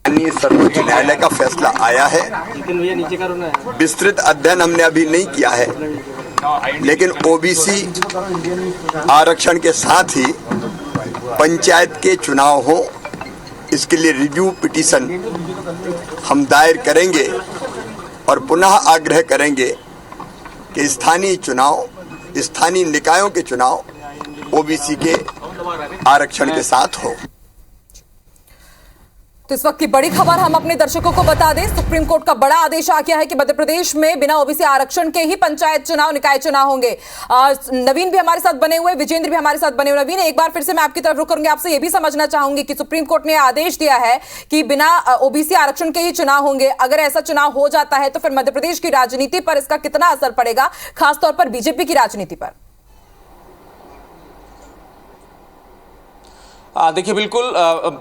माननीय सर्वोच्च न्यायालय का फैसला आया है, विस्तृत अध्ययन हमने अभी नहीं किया है, लेकिन ओबीसी आरक्षण के साथ ही पंचायत के चुनाव हो, इसके लिए रिव्यू पिटीशन हम दायर करेंगे और पुनः आग्रह करेंगे कि स्थानीय चुनाव, स्थानीय निकायों के चुनाव ओबीसी के आरक्षण के साथ हो। तो इस वक्त की बड़ी खबर हम अपने दर्शकों को बता दें, सुप्रीम कोर्ट का बड़ा आदेश आ गया है कि मध्य प्रदेश में बिना ओबीसी आरक्षण के ही पंचायत चुनाव, निकाय चुनाव होंगे। नवीन भी हमारे साथ बने हुए, विजेंद्र भी हमारे साथ बने हुए। नवीन, एक बार फिर से मैं आपकी तरफ रुक करूंगी, आपसे यह भी समझना चाहूंगी कि सुप्रीम कोर्ट ने आदेश दिया है कि बिना ओबीसी आरक्षण के ही चुनाव होंगे। अगर ऐसा चुनाव हो जाता है तो फिर मध्य प्रदेश की राजनीति पर इसका कितना असर पड़ेगा, खासतौर पर बीजेपी की राजनीति पर? देखिए, बिल्कुल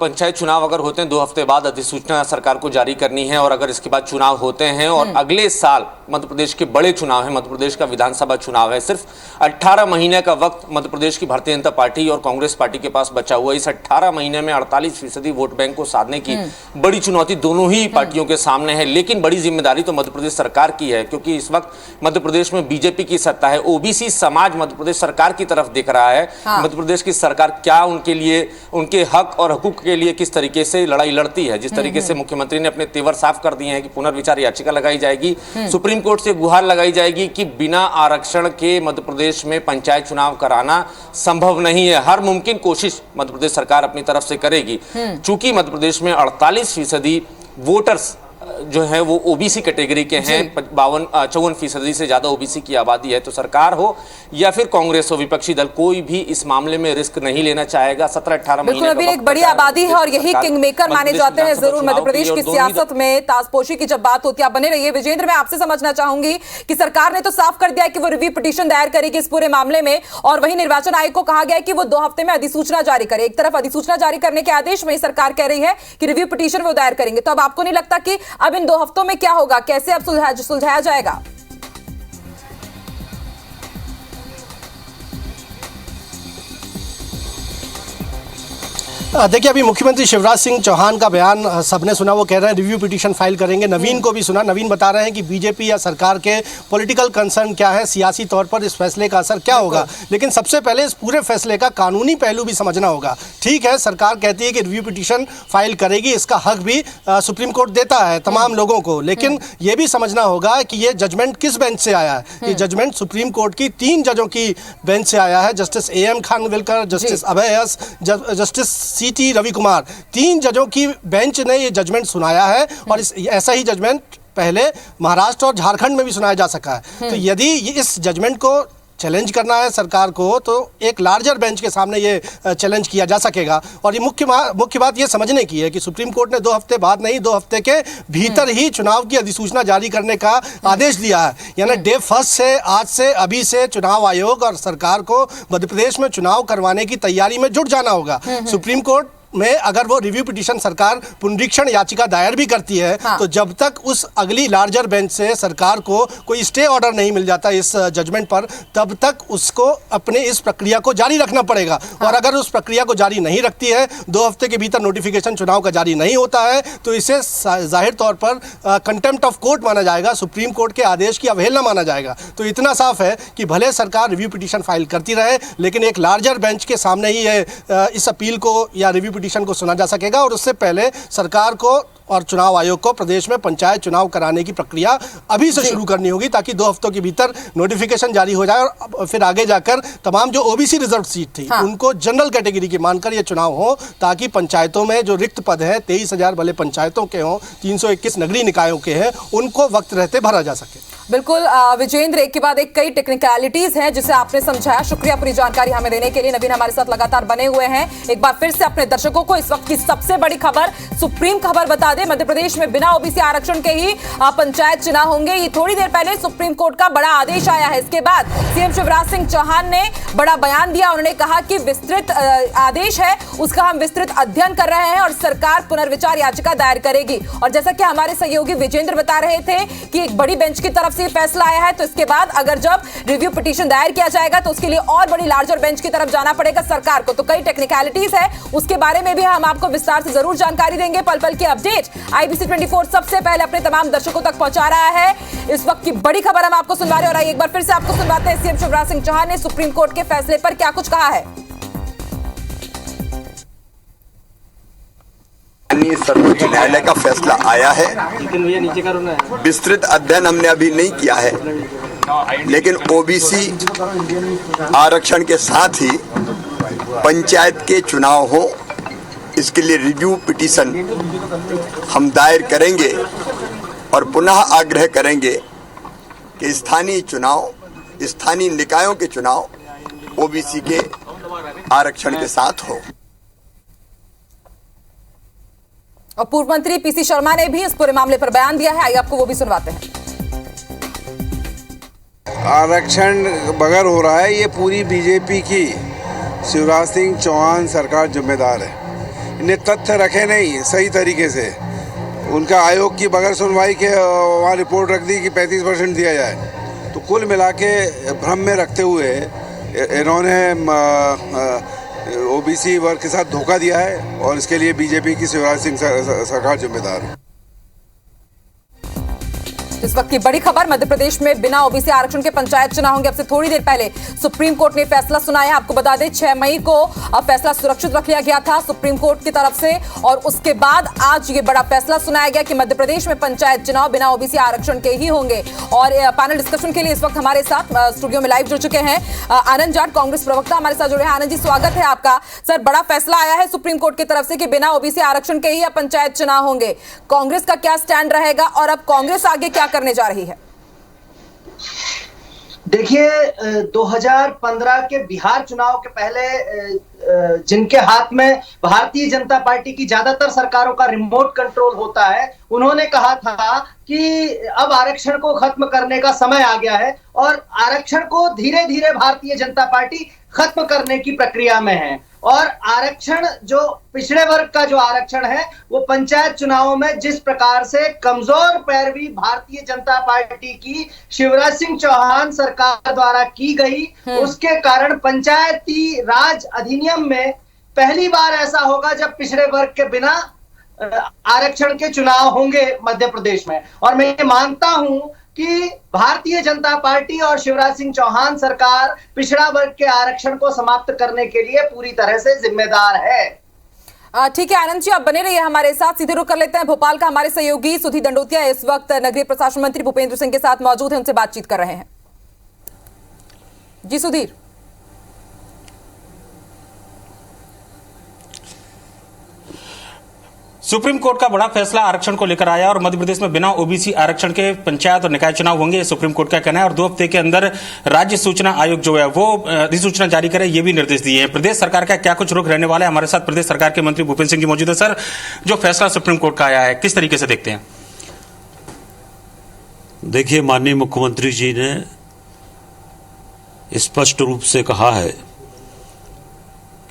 पंचायत चुनाव अगर होते हैं 2 हफ्ते बाद अधिसूचना सरकार को जारी करनी है, और अगर इसके बाद चुनाव होते हैं और अगले साल मध्य प्रदेश के बड़े चुनाव हैं, मध्य प्रदेश का विधानसभा चुनाव है, सिर्फ 18 महीने का वक्त मध्य प्रदेश की भारतीय जनता पार्टी और कांग्रेस पार्टी के पास बचा हुआ है। इस 18 महीने में 48% वोट बैंक को साधने की बड़ी चुनौती दोनों ही पार्टियों के सामने है। लेकिन बड़ी जिम्मेदारी तो मध्य प्रदेश सरकार की है, क्योंकि इस वक्त मध्य प्रदेश में बीजेपी की सत्ता है। ओबीसी समाज मध्य प्रदेश सरकार की तरफ देख रहा है। मध्य प्रदेश की सरकार क्या उनके लिए, उनके हक और हकूक के लिए किस तरीके से लड़ाई लड़ती है। जिस तरीके से मुख्यमंत्री ने अपने तेवर साफ कर दिए हैं कि पुनर्विचार याचिका लगाई जाएगी, सुप्रीम कोर्ट से गुहार लगाई जाएगी कि बिना आरक्षण के मध्य प्रदेश में पंचायत चुनाव कराना संभव नहीं है। हर मुमकिन कोशिश मध्य प्रदेश सरकार अपनी तरफ से करेगी। चूंकि मध्य प्रदेश में 48% वोटर्स जो है वो ओबीसी कैटेगरी के हैं, 54% से ज्यादा ओबीसी की आबादी है, तो सरकार हो या फिर कांग्रेस हो, विपक्षी दल, कोई भी इस मामले में रिस्क नहीं लेना चाहेगा। 17-18 महीने बिल्कुल, एक बड़ी आबादी है और यही किंग मेकर माने जाते हैं जरूर मध्य प्रदेश की सियासत में। ताजपोशी की जब बात होती है, बने रहिए। विजेंद्र, मैं आपसे समझना चाहूंगी कि सरकार ने तो साफ कर दिया कि वो रिव्यू पिटीशन दायर करेगी इस पूरे मामले में, और वहीं निर्वाचन आयोग को कहा गया कि वो 2 हफ्ते में अधिसूचना जारी करे। एक तरफ अधिसूचना जारी करने के आदेश में सरकार कह रही है कि रिव्यू पिटीशन वो दायर करेंगे, तो अब आपको नहीं लगता कि अब इन 2 हफ्तों में क्या होगा, कैसे अब सुलझाया जाएगा? देखिए, अभी मुख्यमंत्री शिवराज सिंह चौहान का बयान सबने सुना। वो कह रहे हैं रिव्यू पिटीशन फाइल करेंगे। नवीन को भी सुना। नवीन बता रहे हैं कि बीजेपी या सरकार के पॉलिटिकल कंसर्न क्या है, सियासी तौर पर इस फैसले का असर क्या होगा। लेकिन सबसे पहले इस पूरे फैसले का कानूनी पहलू भी समझना होगा। ठीक है, सरकार कहती है कि रिव्यू पिटीशन फाइल करेगी, इसका हक भी सुप्रीम कोर्ट देता है तमाम लोगों को। लेकिन ये भी समझना होगा कि ये जजमेंट किस बेंच से आया है। ये जजमेंट सुप्रीम कोर्ट की 3 जजों की बेंच से आया है। Justice AM Khanwilkar, justice Abhay S, justice CT Ravi Kumar, 3 जजों की बेंच ने ये जजमेंट सुनाया है। और ऐसा ही जजमेंट पहले महाराष्ट्र और झारखंड में भी सुनाया जा सका है। तो यदि इस जजमेंट को चैलेंज करना है सरकार को, तो एक लार्जर बेंच के सामने ये चैलेंज किया जा सकेगा। और ये मुख्य बात ये समझने की है कि सुप्रीम कोर्ट ने 2 हफ्ते बाद नहीं, 2 हफ्ते के भीतर ही चुनाव की अधिसूचना जारी करने का आदेश दिया है। यानी डे फर्स्ट से, आज से, अभी से चुनाव आयोग और सरकार को मध्य प्रदेश में चुनाव करवाने की तैयारी में जुट जाना होगा। सुप्रीम कोर्ट में अगर वो रिव्यू पिटीशन सरकार पुनरीक्षण याचिका दायर भी करती है, तो जब तक उस अगली लार्जर बेंच से सरकार को कोई स्टे ऑर्डर नहीं मिल जाता इस जजमेंट पर, तब तक उसको अपने इस प्रक्रिया को जारी रखना पड़ेगा। और अगर उस प्रक्रिया को जारी नहीं रखती है, 2 हफ्ते के भीतर नोटिफिकेशन चुनाव का जारी नहीं होता है, तो इसे जाहिर तौर पर कंटेम्प्ट ऑफ कोर्ट माना जाएगा, सुप्रीम कोर्ट के आदेश की अवहेलना माना जाएगा। तो इतना साफ है कि भले सरकार रिव्यू पिटीशन फाइल करती रहे, लेकिन एक लार्जर बेंच के सामने ही इस अपील को या रिव्यू पिटीशन को सुना जा सकेगा। और उससे पहले सरकार को और चुनाव आयोग को प्रदेश में पंचायत चुनाव कराने की प्रक्रिया अभी से शुरू करनी होगी, ताकि 2 हफ्तों के भीतर नोटिफिकेशन जारी हो जाए और फिर आगे जाकर तमाम जो ओबीसी रिजर्व सीट थी उनको जनरल कैटेगरी की मानकर ये चुनाव हो, ताकि पंचायतों में जो रिक्त पद हैं, 23,000 भले पंचायतों के हों, 321 नगरीय निकायों के हैं, उनको वक्त रहते भरा जा सके। बिल्कुल विजेंद्र, एक के बाद एक कई टेक्निकलिटीज हैं जिसे आपने समझाया। शुक्रिया पूरी जानकारी हमें देने के लिए। नवीन हमारे साथ लगातार बने हुए हैं। एक बार फिर से अपने दर्शकों को इस वक्त की सबसे बड़ी खबर, सुप्रीम खबर बता दें। मध्य प्रदेश में बिना ओबीसी आरक्षण के ही पंचायत चुनाव होंगे। ये थोड़ी देर पहले सुप्रीम कोर्ट का बड़ा आदेश आया है। इसके बाद सीएम शिवराज सिंह चौहान ने बड़ा बयान दिया। उन्होंने कहा कि विस्तृत आदेश है, उसका हम विस्तृत अध्ययन कर रहे हैं और सरकार पुनर्विचार याचिका दायर करेगी। और जैसा कि हमारे सहयोगी विजेंद्र बता रहे थे कि एक बड़ी बेंच की तरफ से फैसला आया है, तो इसके बाद अगर जब रिव्यू पिटीशन दायर किया जाएगा तो उसके लिए और बड़ी लार्जर बेंच की तरफ जाना पड़ेगा सरकार को। तो कई टेक्निकलिटीज है, उसके बारे में भी हम आपको विस्तार से जरूर जानकारी देंगे। पल पल की अपडेट IBC 24 सबसे पहले अपने तमाम दर्शकों तक पहुंचा रहा है। इस वक्त की बड़ी खबर हम आपको सुनवा रहे हैं, और एक बार फिर से आपको सुनवाते हैं सीएम शिवराज सिंह चौहान ने सुप्रीम कोर्ट के फैसले पर क्या कुछ कहा है। सर्वोच्च न्यायालय का फैसला आया है। विस्तृत अध्ययन हमने अभी नहीं किया है, लेकिन ओबीसी आरक्षण के साथ ही पंचायत के चुनाव हो इसके लिए रिव्यू पिटीशन हम दायर करेंगे और पुनः आग्रह करेंगे कि स्थानीय चुनाव, स्थानीय निकायों के चुनाव ओबीसी के आरक्षण के साथ हो। और पूर्व मंत्री पीसी शर्मा ने भी इस पूरे मामले पर बयान दिया है, आइए आपको वो भी सुनवाते हैं। आरक्षण बगैर हो रहा है, ये पूरी बीजेपी की शिवराज सिंह चौहान सरकार जिम्मेदार है। इन्हें तथ्य रखे नहीं सही तरीके से। उनका आयोग की बगैर सुनवाई के वहाँ रिपोर्ट रख दी कि 35% दिया जाए। तो कुल मिला के भ्रम में रखते हुए इन्होंने ओबीसी वर्ग के साथ धोखा दिया है और इसके लिए बीजेपी की शिवराज सिंह सरकार जिम्मेदार है। इस वक्त की बड़ी खबर, मध्य प्रदेश में बिना ओबीसी आरक्षण के पंचायत चुनाव होंगे। अब से थोड़ी देर पहले सुप्रीम कोर्ट ने फैसला सुनाया। आपको बता दें 6 मई को फैसला सुरक्षित रख लिया गया था सुप्रीम कोर्ट की तरफ से, और उसके बाद आज ये बड़ा फैसला सुनाया गया कि मध्य प्रदेश में पंचायत चुनाव बिना ओबीसी आरक्षण के ही होंगे। और पैनल डिस्कशन के लिए इस वक्त हमारे साथ स्टूडियो में लाइव जुड़ चुके हैं आनंद जाट, कांग्रेस प्रवक्ता हमारे साथ जुड़े हैं। आनंद जी, स्वागत है आपका। सर, बड़ा फैसला आया है सुप्रीम कोर्ट की तरफ से कि बिना ओबीसी आरक्षण के ही अब पंचायत चुनाव होंगे। कांग्रेस का क्या स्टैंड रहेगा और अब कांग्रेस आगे क्या करने जा रही है? देखिए, 2015 के बिहार चुनाव के पहले जिनके हाथ में भारतीय जनता पार्टी की ज्यादातर सरकारों का रिमोट कंट्रोल होता है, उन्होंने कहा था कि अब आरक्षण को खत्म करने का समय आ गया है और आरक्षण को धीरे धीरे भारतीय जनता पार्टी खत्म करने की प्रक्रिया में है। और आरक्षण, जो पिछड़े वर्ग का जो आरक्षण है, वो पंचायत चुनावों में जिस प्रकार से कमजोर पैरवी भारतीय जनता पार्टी की शिवराज सिंह चौहान सरकार द्वारा की गई, उसके कारण पंचायती राज अधिनियम में पहली बार ऐसा होगा जब पिछड़े वर्ग के बिना आरक्षण के चुनाव होंगे मध्य प्रदेश में। और मैं ये मानता हूं कि भारतीय जनता पार्टी और शिवराज सिंह चौहान सरकार पिछड़ा वर्ग के आरक्षण को समाप्त करने के लिए पूरी तरह से जिम्मेदार है। ठीक है आनंद जी, आप बने रहिए हमारे साथ। सीधे रुख कर लेते हैं भोपाल का। हमारे सहयोगी सुधीर दंडोतिया इस वक्त नगरीय प्रशासन मंत्री भूपेंद्र सिंह के साथ मौजूद हैं, उनसे बातचीत कर रहे हैं। जी सुधीर। सुप्रीम कोर्ट का बड़ा फैसला आरक्षण को लेकर आया और मध्य प्रदेश में बिना ओबीसी आरक्षण के पंचायत और निकाय चुनाव होंगे, सुप्रीम कोर्ट का कहना है। और 2 हफ्ते के अंदर राज्य सूचना आयोग जो है वो अधिसूचना जारी करे, ये भी निर्देश दिए हैं। प्रदेश सरकार का क्या कुछ रुख रहने वाला है? हमारे साथ प्रदेश सरकार के मंत्री भूपेंद्र सिंह जी मौजूद है। सर, जो फैसला सुप्रीम कोर्ट का आया है, किस तरीके से देखते हैं? देखिए, माननीय मुख्यमंत्री जी ने स्पष्ट रूप से कहा है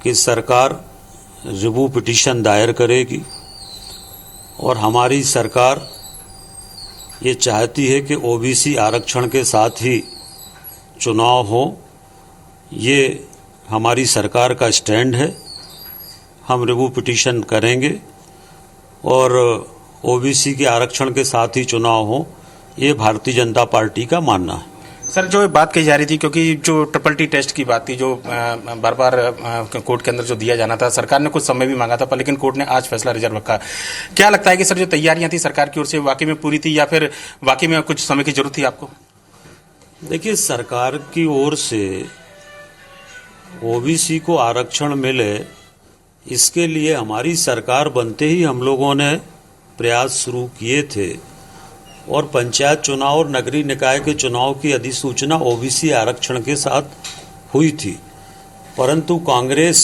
कि सरकार रिव्यू पिटीशन दायर करेगी और हमारी सरकार ये चाहती है कि ओबीसी आरक्षण के साथ ही चुनाव हो। ये हमारी सरकार का स्टैंड है। हम रिव्यू पिटीशन करेंगे और ओबीसी के आरक्षण के साथ ही चुनाव हो, ये भारतीय जनता पार्टी का मानना है। सर, जो बात कही जा रही थी, क्योंकि जो ट्रिपल टेस्ट की बात थी, जो बार बार कोर्ट के अंदर जो दिया जाना था, सरकार ने कुछ समय भी मांगा था, पर लेकिन कोर्ट ने आज फैसला रिजर्व रखा। क्या लगता है कि सर जो तैयारियां थी सरकार की ओर से वाकई में पूरी थी या फिर वाकई में कुछ समय की जरूरत थी आपको? देखिए, सरकार की ओर से ओबीसी को आरक्षण मिले, इसके लिए हमारी सरकार बनते ही हम लोगों ने प्रयास शुरू किए थे और पंचायत चुनाव और नगरीय निकाय के चुनाव की अधिसूचना ओबीसी आरक्षण के साथ हुई थी। परंतु कांग्रेस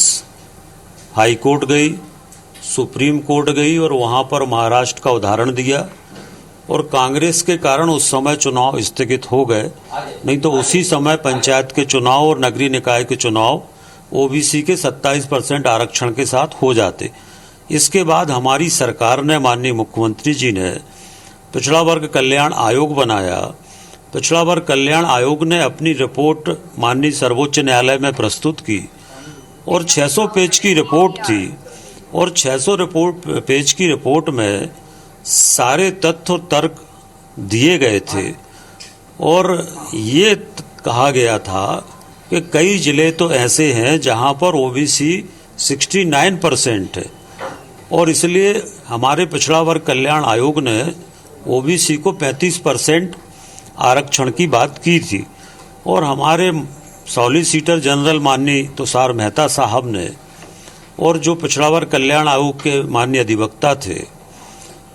हाई कोर्ट गई, सुप्रीम कोर्ट गई और वहां पर महाराष्ट्र का उदाहरण दिया और कांग्रेस के कारण उस समय चुनाव स्थगित हो गए। नहीं तो उसी समय पंचायत के चुनाव और नगरीय निकाय के चुनाव ओबीसी के 27% आरक्षण के साथ हो जाते। इसके बाद हमारी सरकार ने, माननीय मुख्यमंत्री जी ने पिछड़ा वर्ग कल्याण आयोग बनाया। पिछड़ा वर्ग कल्याण आयोग ने अपनी रिपोर्ट माननीय सर्वोच्च न्यायालय में प्रस्तुत की और 600 पेज की रिपोर्ट थी और 600 पेज की रिपोर्ट में सारे तथ्य और तर्क दिए गए थे और ये कहा गया था कि कई जिले तो ऐसे हैं जहां पर ओबीसी 69% है और इसलिए हमारे पिछड़ा वर्ग कल्याण आयोग ने ओबीसी को 35% आरक्षण की बात की थी और हमारे सॉलिसिटर जनरल माननीय तुषार मेहता साहब ने और जो पिछड़ा वर्ग कल्याण आयोग के माननीय अधिवक्ता थे,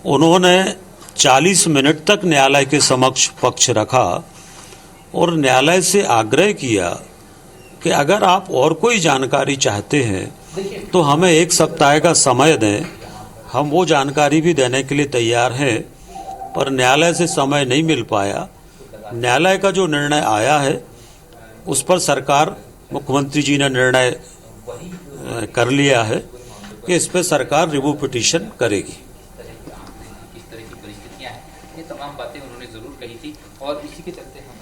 उन्होंने 40 मिनट तक न्यायालय के समक्ष पक्ष रखा और न्यायालय से आग्रह किया कि अगर आप और कोई जानकारी चाहते हैं तो हमें 1 सप्ताह का समय दें, हम वो जानकारी भी देने के लिए तैयार हैं। पर न्यायालय से समय नहीं मिल पाया। न्यायालय का जो निर्णय आया है उस पर सरकार, मुख्यमंत्री जी ने निर्णय कर लिया है कि इस पर सरकार रिव्यू पिटीशन करेगी। इस तरह की परिस्थितियां हैं, ये तमाम बातें उन्होंने जरूर कही थी और इसी के चलते हम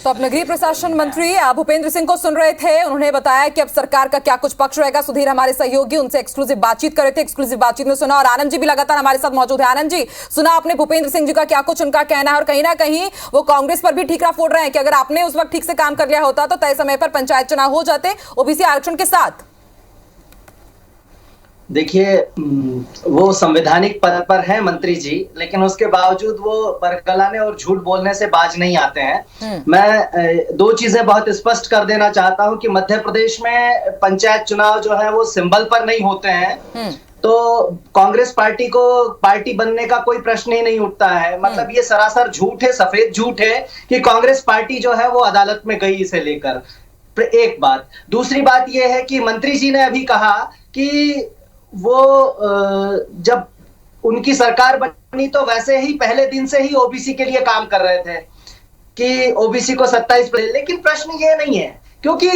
तो अब नगरीय प्रशासन मंत्री भूपेंद्र सिंह को सुन रहे थे। उन्होंने बताया कि अब सरकार का क्या कुछ पक्ष रहेगा। सुधीर हमारे सहयोगी उनसे एक्सक्लूसिव बातचीत कर रहे थे, एक्सक्लूसिव बातचीत में सुना, और आनंद जी भी लगातार हमारे साथ मौजूद है। आनंद जी, सुना आपने भूपेंद्र सिंह जी का क्या कुछ उनका कहना है, और कहीं ना कहीं वो कांग्रेस पर भी ठीकरा फोड़ रहे हैं कि अगर आपने उस वक्त ठीक से काम कर लिया होता तो तय समय पर पंचायत चुनाव हो जाते ओबीसी आरक्षण के साथ। देखिए, वो संवैधानिक पद पर हैं मंत्री जी, लेकिन उसके बावजूद वो बरगलाने और झूठ बोलने से बाज नहीं आते हैं। मैं 2 चीजें बहुत स्पष्ट कर देना चाहता हूं कि मध्य प्रदेश में पंचायत चुनाव जो है वो सिंबल पर नहीं होते हैं, तो कांग्रेस पार्टी को पार्टी बनने का कोई प्रश्न ही नहीं उठता है। मतलब ये सरासर झूठ है, सफेद झूठ है कि कांग्रेस पार्टी जो है वो अदालत में गई इसे लेकर। एक बात। दूसरी बात ये है कि मंत्री जी ने अभी कहा कि वो जब उनकी सरकार बनी तो वैसे ही पहले दिन से ही ओबीसी के लिए काम कर रहे थे कि ओबीसी को 27%, लेकिन प्रश्न ये नहीं है, क्योंकि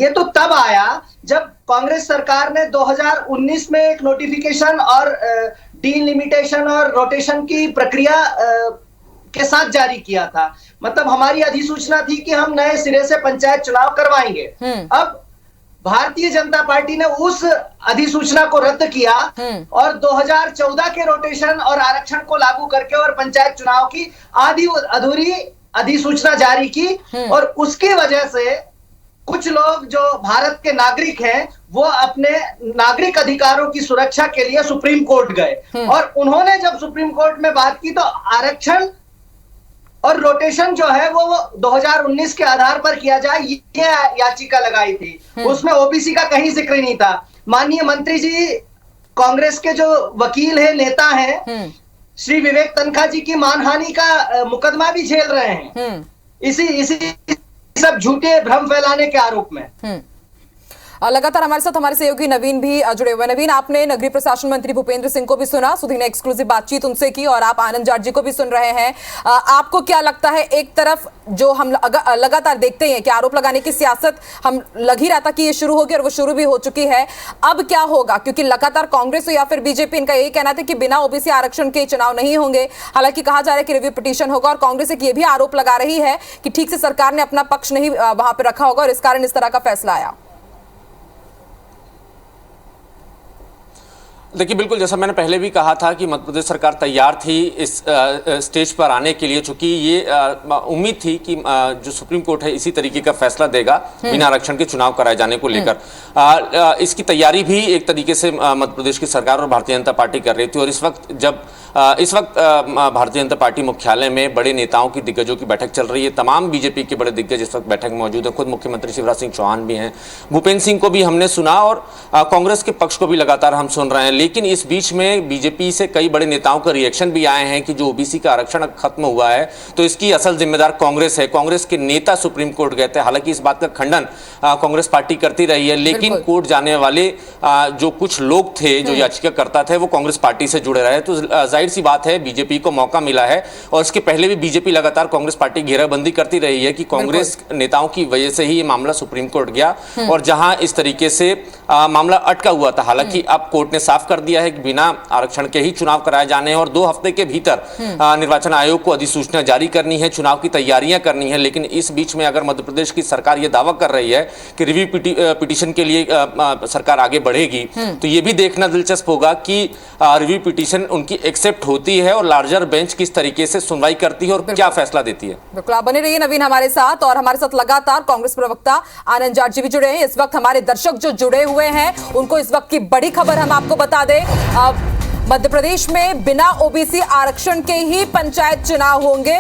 ये तो तब आया जब कांग्रेस सरकार ने 2019 में एक नोटिफिकेशन और डीलिमिटेशन और रोटेशन की प्रक्रिया के साथ जारी किया था। मतलब हमारी अधिसूचना थी कि हम नए सिरे से पंचायत चुनाव करवाएंगे। अब भारतीय जनता पार्टी ने उस अधिसूचना को रद्द किया और 2014 के रोटेशन और आरक्षण को लागू करके और पंचायत चुनाव की आधी अधूरी अधिसूचना जारी की, और उसकी वजह से कुछ लोग जो भारत के नागरिक हैं वो अपने नागरिक अधिकारों की सुरक्षा के लिए सुप्रीम कोर्ट गए, और उन्होंने जब सुप्रीम कोर्ट में बात की तो आरक्षण और रोटेशन जो है वो 2019 के आधार पर किया जाए ये याचिका लगाई थी। उसमें ओबीसी का कहीं जिक्र नहीं था। माननीय मंत्री जी कांग्रेस के जो वकील हैं, नेता हैं, श्री विवेक तनखा जी की मानहानि का मुकदमा भी झेल रहे हैं इसी सब झूठे भ्रम फैलाने के आरोप में। लगातार हमारे साथ हमारे सहयोगी नवीन भी जुड़े हुए। नवीन, आपने नगरीय प्रशासन मंत्री भूपेंद्र सिंह को भी सुना, सुधीर ने एक्सक्लूसिव बातचीत उनसे की, और आप आनंद जाट जी को भी सुन रहे हैं। आपको क्या लगता है, एक तरफ जो हम लगातार देखते हैं कि आरोप लगाने की सियासत हम लग ही रहा था कि ये शुरू होगी और वो शुरू भी हो चुकी है, अब क्या होगा? क्योंकि लगातार कांग्रेस या फिर बीजेपी, इनका यही कहना था कि बिना ओबीसी आरक्षण के चुनाव नहीं होंगे। हालांकि कहा जा रहा है कि रिव्यू पिटीशन होगा, और कांग्रेस एक ये भी आरोप लगा रही है कि ठीक से सरकार ने अपना पक्ष नहीं वहां पर रखा होगा और इस कारण इस तरह का फैसला आया। देखिए, बिल्कुल जैसा मैंने पहले भी कहा था कि मध्य प्रदेश सरकार तैयार थी इस स्टेज पर आने के लिए, चूंकि ये उम्मीद थी कि जो सुप्रीम कोर्ट है इसी तरीके का फैसला देगा बिना आरक्षण के चुनाव कराए जाने को लेकर। इसकी तैयारी भी एक तरीके से मध्य प्रदेश की सरकार और भारतीय जनता पार्टी कर रही थी, और इस वक्त भारतीय जनता पार्टी मुख्यालय में बड़े नेताओं की, दिग्गजों की बैठक चल रही है। तमाम बीजेपी के बड़े दिग्गज इस वक्त बैठक में मौजूद है। खुद मुख्यमंत्री शिवराज सिंह चौहान भी हैं, भूपेंद्र सिंह को भी हमने सुना, और कांग्रेस के पक्ष को भी लगातार हम सुन रहे हैं। लेकिन इस बीच में बीजेपी से कई बड़े नेताओं का रिएक्शन भी आए हैं कि जो ओबीसी का आरक्षण खत्म हुआ है तो इसकी असल जिम्मेदार कांग्रेस है। कांग्रेस के नेता सुप्रीम कोर्ट गए थे, हालांकि इस बात का खंडन कांग्रेस पार्टी करती रही है, लेकिन कोर्ट जाने वाले जो कुछ लोग थे, जो याचिकाकर्ता थे, वो कांग्रेस पार्टी से जुड़े रहे। तो जाहिर सी बात है बीजेपी को मौका मिला है, और इसके पहले भी बीजेपी लगातार कांग्रेस पार्टी घेराबंदी करती रही है कि कांग्रेस नेताओं की वजह से ही ये मामला सुप्रीम कोर्ट गया, और जहां इस तरीके से मामला अटका हुआ था। हालांकि अब कोर्ट ने साफ कर दिया है कि बिना आरक्षण के ही चुनाव कराए जाने हैं, और 2 हफ्ते के भीतर निर्वाचन आयोग को अधिसूचना जारी करनी है, चुनाव की तैयारियां करनी है। लेकिन इस बीच में अगर मध्य प्रदेश की सरकार यह दावा कर रही है कि रिव्यू पिटीशन के लिए सरकार आगे बढ़ेगी, तो यह भी देखना दिलचस्प होगा कि रिव्यू पिटीशन उनकी एक्सेप्ट होती है और लार्जर बेंच किस तरीके से सुनवाई करती है और क्या फैसला देती है। बिल्कुल, आप बने रहिए नवीन हमारे साथ, और हमारे साथ लगातार कांग्रेस प्रवक्ता आनंद जाट जी भी जुड़े हैं। इस वक्त हमारे दर्शक जो जुड़े हुए हैं उनको इस वक्त की बड़ी खबर हम आपको बता दें, मध्य प्रदेश में बिना ओबीसी आरक्षण के ही पंचायत चुनाव होंगे।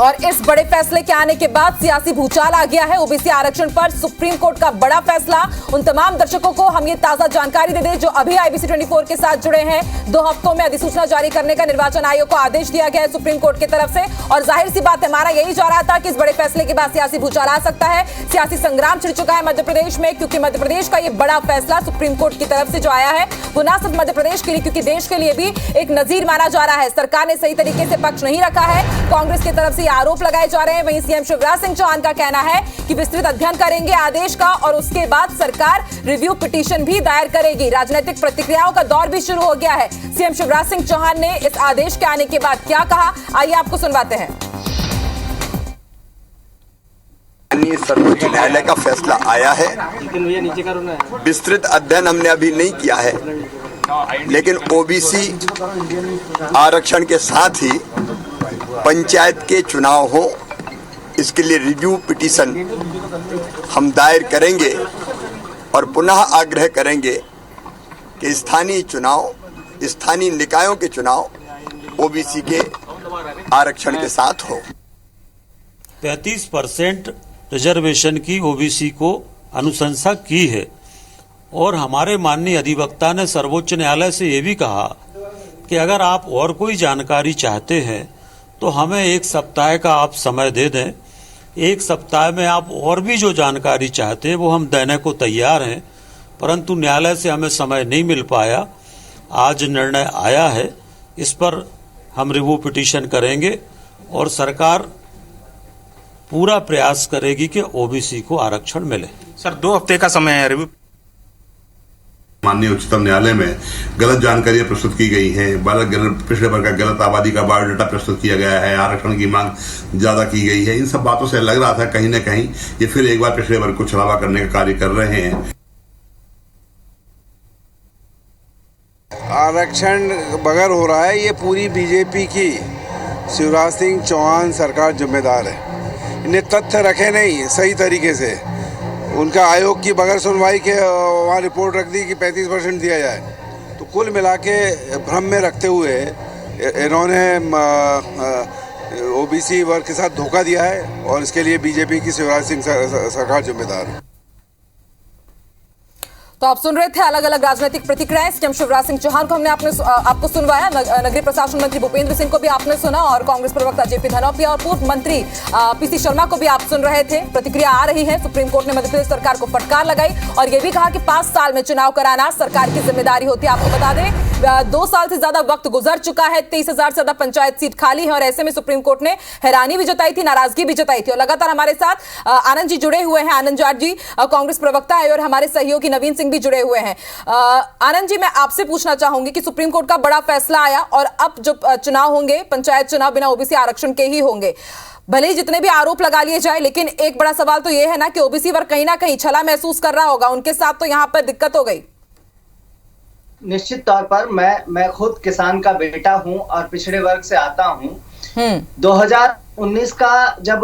और इस बड़े फैसले के आने के बाद सियासी भूचाल आ गया है। ओबीसी आरक्षण पर सुप्रीम कोर्ट का बड़ा फैसला। उन तमाम दर्शकों को हम ये ताजा जानकारी दे दें जो अभी IBC 24 के साथ जुड़े हैं। 2 हफ्तों में अधिसूचना जारी करने का निर्वाचन आयोग को आदेश दिया गया है सुप्रीम कोर्ट की तरफ से, और जाहिर सी बात है हमारा यही जा रहा था कि इस बड़े फैसले के बाद सियासी भूचाल आ सकता है। सियासी संग्राम छिड़ चुका है मध्य प्रदेश में, क्योंकि मध्य प्रदेश का ये बड़ा फैसला सुप्रीम कोर्ट की तरफ से जो आया है वो ना सिर्फ मध्य प्रदेश के लिए क्योंकि देश के लिए भी एक नजीर माना जा रहा है। सरकार ने सही तरीके से पक्ष नहीं रखा है, कांग्रेस की तरफ से आरोप लगाए जा रहे हैं। वहीं सीएम शिवराज सिंह चौहान का कहना है कि विस्तृत अध्ययन करेंगे आदेश का और उसके बाद सरकार रिव्यू पिटीशन भी दायर करेगी। राजनीतिक प्रतिक्रियाओं का दौर भी शुरू हो गया है। सीएम शिवराज सिंह चौहान ने इस आदेश के आने के बाद क्या कहा, आइए आपको सुनवाते हैं। माननीय सर्वोच्च न्यायालय का फैसला आया है। विस्तृत अध्ययन हमने अभी नहीं किया है, लेकिन ओबीसी आरक्षण के साथ ही पंचायत के चुनाव हो, इसके लिए रिव्यू पिटीशन हम दायर करेंगे और पुनः आग्रह करेंगे कि स्थानीय निकायों के चुनाव ओबीसी के आरक्षण के साथ हो। 35% रिजर्वेशन की ओबीसी को अनुशंसा की है और हमारे माननीय अधिवक्ता ने सर्वोच्च न्यायालय से ये भी कहा कि अगर आप और कोई जानकारी चाहते हैं तो हमें 1 सप्ताह का आप समय दे दें। 1 सप्ताह में आप और भी जो जानकारी चाहते हैं वो हम देने को तैयार हैं, परंतु न्यायालय से हमें समय नहीं मिल पाया। आज निर्णय आया है, इस पर हम रिव्यू पिटीशन करेंगे और सरकार पूरा प्रयास करेगी कि ओबीसी को आरक्षण मिले। सर 2 हफ्ते का समय है रिव्यू। माननीय उच्चतम न्यायालय में गलत जानकारियां प्रस्तुत की गई हैं, पिछड़े वर्ग का गलत आबादी का बायोडाटा प्रस्तुत किया गया है, आरक्षण की मांग ज्यादा की गई है। इन सब बातों से लग रहा था कहीं न कहीं ये फिर एक बार पिछड़े वर्ग को छलावा करने का कार्य कर रहे हैं। आरक्षण बगैर हो रहा है, ये पूरी बीजेपी की शिवराज सिंह चौहान सरकार जिम्मेदार है। इन्हें तथ्य रखे नहीं सही तरीके से, उनका आयोग की बगैर सुनवाई के वहाँ रिपोर्ट रख दी कि 35% दिया जाए। तो कुल मिला के भ्रम में रखते हुए इन्होंने ओबीसी वर्ग के साथ धोखा दिया है और इसके लिए बीजेपी की शिवराज सिंह सरकार जिम्मेदार है। तो आप सुन रहे थे अलग अलग राजनीतिक प्रतिक्रियाएं। सीएम शिवराज सिंह चौहान को हमने आपको सुनवाया, नगरीय प्रशासन मंत्री भूपेंद्र सिंह को भी आपने सुना और कांग्रेस प्रवक्ता जेपी धनौपिया और पूर्व मंत्री पीसी शर्मा को भी आप सुन रहे थे। प्रतिक्रिया आ रही है। सुप्रीम कोर्ट ने मध्य प्रदेश सरकार को फटकार लगाई और यह भी कहा कि 5 साल में चुनाव कराना सरकार की जिम्मेदारी होती है। आपको बता दें 2 साल से ज्यादा वक्त गुजर चुका है, 23,000 से ज्यादा पंचायत सीट खाली है और ऐसे में सुप्रीम कोर्ट ने हैरानी भी जताई थी, नाराजगी भी जताई थी। और लगातार हमारे साथ आनंद जी जुड़े हुए हैं। आनंद जाट जी कांग्रेस प्रवक्ता है और हमारे सहयोगी नवीन सिंह भी जुड़े हुए हैं। आनंद जी, मैं आपसे पूछना चाहूंगी कि सुप्रीम कोर्ट का बड़ा फैसला आया और अब जो चुनाव होंगे पंचायत चुनाव बिना ओबीसी आरक्षण के ही होंगे। भले ही जितने भी आरोप लगा लिए जाए, लेकिन एक बड़ा सवाल तो यह है ना कि ओबीसी वर्ग कहीं ना कहीं छला महसूस कर रहा होगा, उनके साथ तो यहां पर दिक्कत हो गई। निश्चित तौर पर मैं खुद किसान का बेटा हूं और पिछड़े वर्ग से आता हूं। 2019 का जब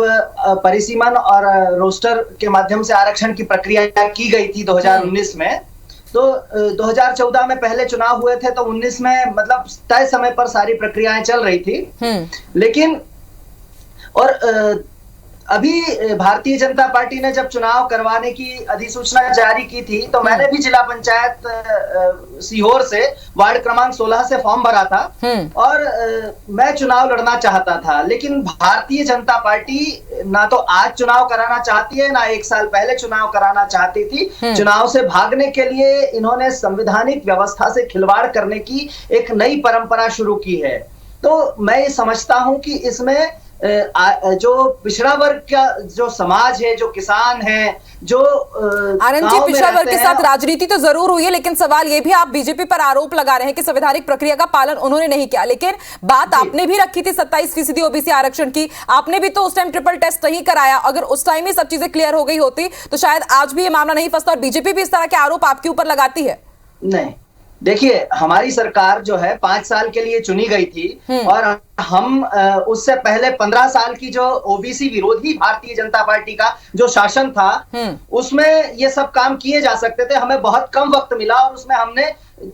परिसीमन और रोस्टर के माध्यम से आरक्षण की प्रक्रिया की गई थी 2019 में, तो 2014 में पहले चुनाव हुए थे, तो 19 में मतलब तय समय पर सारी प्रक्रियाएं चल रही थी। लेकिन और अभी भारतीय जनता पार्टी ने जब चुनाव करवाने की अधिसूचना जारी की थी तो मैंने भी जिला पंचायत सीहोर से वार्ड क्रमांक 16 से फॉर्म भरा था और मैं चुनाव लड़ना चाहता था। लेकिन भारतीय जनता पार्टी ना तो आज चुनाव कराना चाहती है, ना 1 साल पहले चुनाव कराना चाहती थी। चुनाव से भागने के लिए इन्होंने संवैधानिक व्यवस्था से खिलवाड़ करने की एक नई परंपरा शुरू की है। तो मैं ये समझता हूं कि इसमें जो पिछड़ा वर्ग का जो समाज है, जो किसान है, जो आनंद जी, पिछड़ा वर्ग के साथ राजनीति तो जरूर हुई है, लेकिन सवाल ये भी आप बीजेपी पर आरोप लगा रहे हैं कि संवैधानिक प्रक्रिया का पालन उन्होंने नहीं किया। लेकिन बात आपने भी रखी थी 27% ओबीसी आरक्षण की, आपने भी तो उस टाइम ट्रिपल टेस्ट नहीं कराया। अगर उस टाइम ही सब चीजें क्लियर हो गई होती तो शायद आज भी ये मामला नहीं फंसता और बीजेपी भी इस तरह के आरोप आपके ऊपर लगाती है। नहीं, देखिए, हमारी सरकार जो है 5 साल के लिए चुनी गई थी और हम उससे पहले 15 साल की जो ओबीसी विरोधी भारतीय जनता पार्टी का जो शासन था उसमें ये सब काम किए जा सकते थे। हमें बहुत कम वक्त मिला और उसमें हमने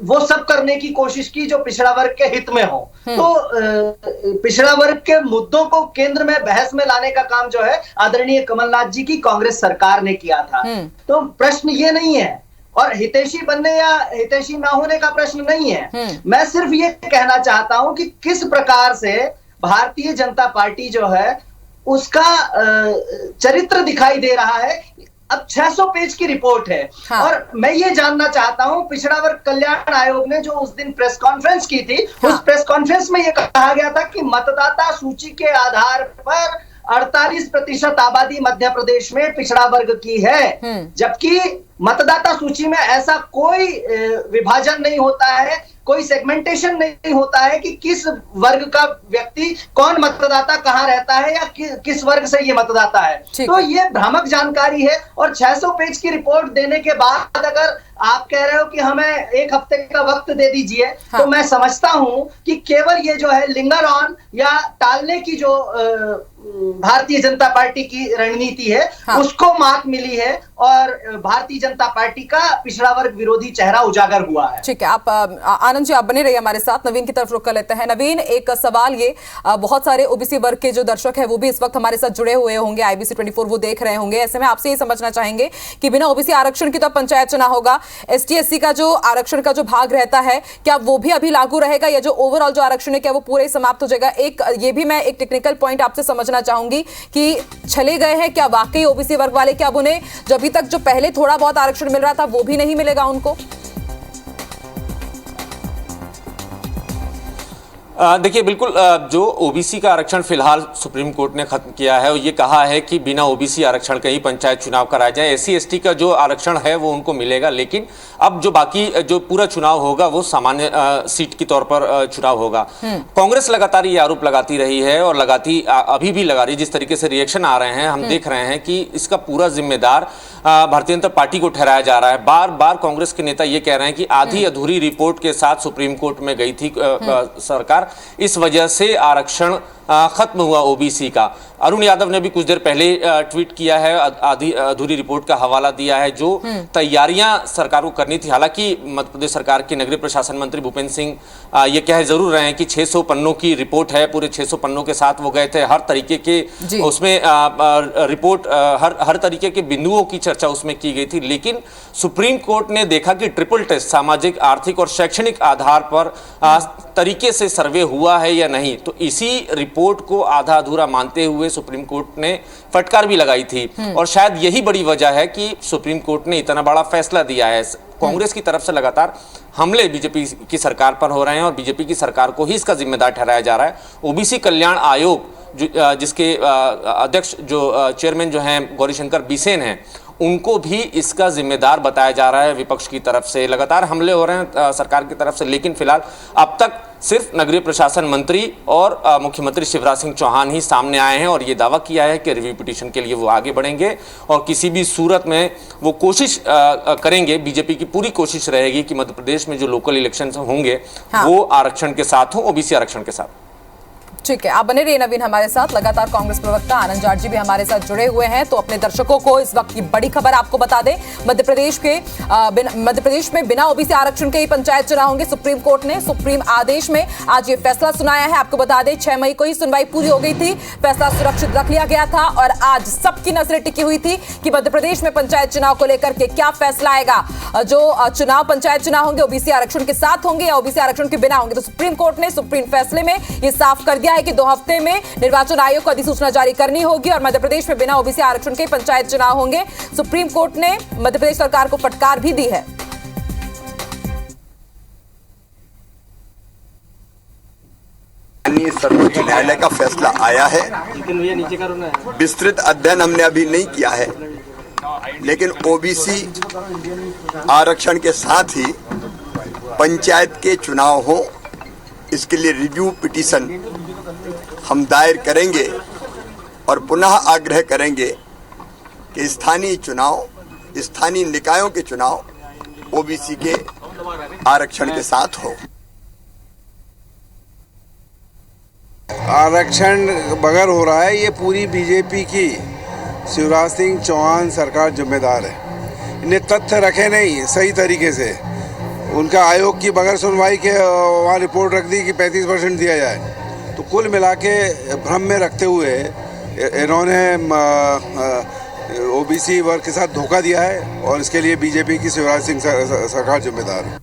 वो सब करने की कोशिश की जो पिछड़ा वर्ग के हित में हो। तो पिछड़ा वर्ग के मुद्दों को केंद्र में बहस में लाने का काम जो है आदरणीय कमलनाथ जी की कांग्रेस सरकार ने किया था। तो प्रश्न ये नहीं है, और हितैषी बनने या हितैषी ना होने का प्रश्न नहीं है। मैं सिर्फ ये कहना चाहता हूं कि किस प्रकार से भारतीय जनता पार्टी जो है उसका चरित्र दिखाई दे रहा है। अब 600 पेज की रिपोर्ट है। हाँ। और मैं ये जानना चाहता हूं, पिछड़ा वर्ग कल्याण आयोग ने जो उस दिन प्रेस कॉन्फ्रेंस की थी, हाँ। उस प्रेस कॉन्फ्रेंस में ये कहा गया था कि मतदाता सूची के आधार पर 48% आबादी मध्य प्रदेश में पिछड़ा वर्ग की है, जबकि मतदाता सूची में ऐसा कोई विभाजन नहीं होता है, कोई सेगमेंटेशन नहीं होता है कि किस वर्ग का व्यक्ति, कौन मतदाता कहां रहता है या किस वर्ग से ये मतदाता है। तो ये भ्रामक जानकारी है। और 600 पेज की रिपोर्ट देने के बाद अगर आप कह रहे हो कि हमें एक हफ्ते का वक्त दे दीजिए, हाँ। तो मैं समझता हूं कि केवल ये जो है लिंगर ऑन या टालने की जो भारतीय जनता पार्टी की रणनीति है, हाँ। उसको मात मिली है और भारतीय जनता पार्टी का पिछड़ा वर्ग विरोधी चेहरा उजागर हुआ है। ठीक है, आप आनंद जी आप बने रहिए हमारे साथ। नवीन की तरफ रुख कर लेते हैं। नवीन, एक सवाल ये, बहुत सारे ओबीसी वर्ग के जो दर्शक है वो भी इस वक्त हमारे साथ जुड़े हुए होंगे, IBC 24 वो देख रहे होंगे। ऐसे में आपसे ये समझना चाहेंगे कि बिना ओबीसी आरक्षण की तो पंचायत चुनाव होगा, ST/SC का जो आरक्षण का जो भाग रहता है क्या वो भी अभी लागू रहेगा, या जो ओवरऑल जो आरक्षण है क्या वो पूरे समाप्त हो जाएगा? एक ये भी मैं एक टेक्निकल पॉइंट आपसे समझना चाहूंगी कि चले गए हैं क्या वाकई ओबीसी वर्ग वाले, क्या अब उन्हें जो अभी तक जो पहले थोड़ा बहुत आरक्षण मिल रहा था वो भी नहीं मिलेगा उनको? देखिए, बिल्कुल जो ओबीसी का आरक्षण फिलहाल सुप्रीम कोर्ट ने खत्म किया है और ये कहा है कि बिना ओबीसी आरक्षण के ही पंचायत चुनाव कराया जाए। SC/ST का जो आरक्षण है वो उनको मिलेगा, लेकिन अब जो बाकी जो पूरा चुनाव होगा वो सामान्य सीट के तौर पर चुनाव होगा। कांग्रेस लगातार ये आरोप लगाती रही है और अभी भी लगा रही है। जिस तरीके से रिएक्शन आ रहे हैं हम देख रहे हैं कि इसका पूरा जिम्मेदार भारतीय जनता पार्टी को ठहराया जा रहा है। बार बार कांग्रेस के नेता ये कह रहे हैं कि आधी अधूरी रिपोर्ट के साथ सुप्रीम कोर्ट में गई थी सरकार, इस वजह से आरक्षण खत्म हुआ ओबीसी का। अरुण यादव ने भी कुछ देर पहले ट्वीट किया है, आधी अधूरी रिपोर्ट का हवाला दिया है जो तैयारियां सरकार को करनी थी। हालांकि मध्य प्रदेश सरकार के नगरीय प्रशासन मंत्री भूपेंद्र सिंह ये कह जरूर रहे हैं कि 600 पन्नों की रिपोर्ट है, पूरे 600 पन्नों के साथ वो गए थे। हर तरीके के उसमें रिपोर्ट, हर तरीके के बिंदुओं की चर्चा उसमें की गई थी, लेकिन सुप्रीम कोर्ट ने देखा कि ट्रिपल टेस्ट सामाजिक, आर्थिक और शैक्षणिक आधार पर तरीके से सर्वे हुआ है या नहीं। तो इसी रिपोर्ट को आधा अधूरा मानते हुए सुप्रीम कोर्ट ने फटकार भी लगाई थी, और शायद यही बड़ी वजह है कि सुप्रीम कोर्ट ने इतना बड़ा फैसला दिया है। कांग्रेस की तरफ से लगातार हमले बीजेपी की सरकार पर हो रहे हैं और बीजेपी की सरकार को ही इसका जिम्मेदार ठहराया जा रहा है। ओबीसी कल्याण आयोग जिसके अध्यक्ष जो चेयरमैन जो हैं गौरीशंकर बिसेन हैं, उनको भी इसका जिम्मेदार बताया जा रहा है। विपक्ष की तरफ से लगातार हमले हो रहे हैं सरकार की तरफ से, लेकिन फिलहाल अब तक सिर्फ नगरीय प्रशासन मंत्री और मुख्यमंत्री शिवराज सिंह चौहान ही सामने आए हैं और ये दावा किया है कि रिव्यू पिटीशन के लिए वो आगे बढ़ेंगे और किसी भी सूरत में वो कोशिश करेंगे। बीजेपी की पूरी कोशिश रहेगी कि मध्य प्रदेश में जो लोकल इलेक्शन होंगे वो आरक्षण के साथ हो, ओबीसी आरक्षण के साथ। ठीक है, आप बने रहिए नवीन हमारे साथ। लगातार कांग्रेस प्रवक्ता आनंद जाट जी भी हमारे साथ जुड़े हुए हैं। तो अपने दर्शकों को इस वक्त की बड़ी खबर आपको बता दें, मध्य प्रदेश में बिना ओबीसी आरक्षण के ही पंचायत चुनाव होंगे। सुप्रीम कोर्ट ने सुप्रीम आदेश में आज ये फैसला सुनाया है। आपको बता दें 6 मई को ही सुनवाई पूरी हो गई थी, फैसला सुरक्षित रख लिया गया था और आज सबकी नजरें टिकी हुई थी कि मध्य प्रदेश में पंचायत चुनाव को लेकर के क्या फैसला आएगा। जो चुनाव पंचायत चुनाव होंगे ओबीसी आरक्षण के साथ होंगे या ओबीसी आरक्षण के बिना होंगे। तो सुप्रीम कोर्ट ने सुप्रीम फैसले में ये साफ कर दिया है कि 2 हफ्ते में निर्वाचन आयोग को अधिसूचना जारी करनी होगी और मध्य प्रदेश में बिना ओबीसी आरक्षण के पंचायत चुनाव होंगे। सुप्रीम कोर्ट ने मध्य प्रदेश सरकार को फटकार भी दी है। सर्वोच्च न्यायालय का फैसला आया है, विस्तृत अध्ययन हमने अभी नहीं किया है, लेकिन ओबीसी आरक्षण के साथ ही पंचायत के चुनाव हो इसके लिए रिव्यू पिटीशन हम दायर करेंगे और पुनः आग्रह करेंगे कि स्थानीय चुनाव, स्थानीय निकायों के चुनाव ओबीसी के आरक्षण के साथ हो। आरक्षण बगैर हो रहा है, ये पूरी बीजेपी की शिवराज सिंह चौहान सरकार जिम्मेदार है। इन्हें तथ्य रखे नहीं सही तरीके से, उनका आयोग की बगैर सुनवाई के वहाँ रिपोर्ट रख दी कि 35% दिया जाए। तो कुल मिला के भ्रम में रखते हुए इन्होंने ओबीसी वर्ग के साथ धोखा दिया है और इसके लिए बीजेपी की शिवराज सिंह सरकार जिम्मेदार है।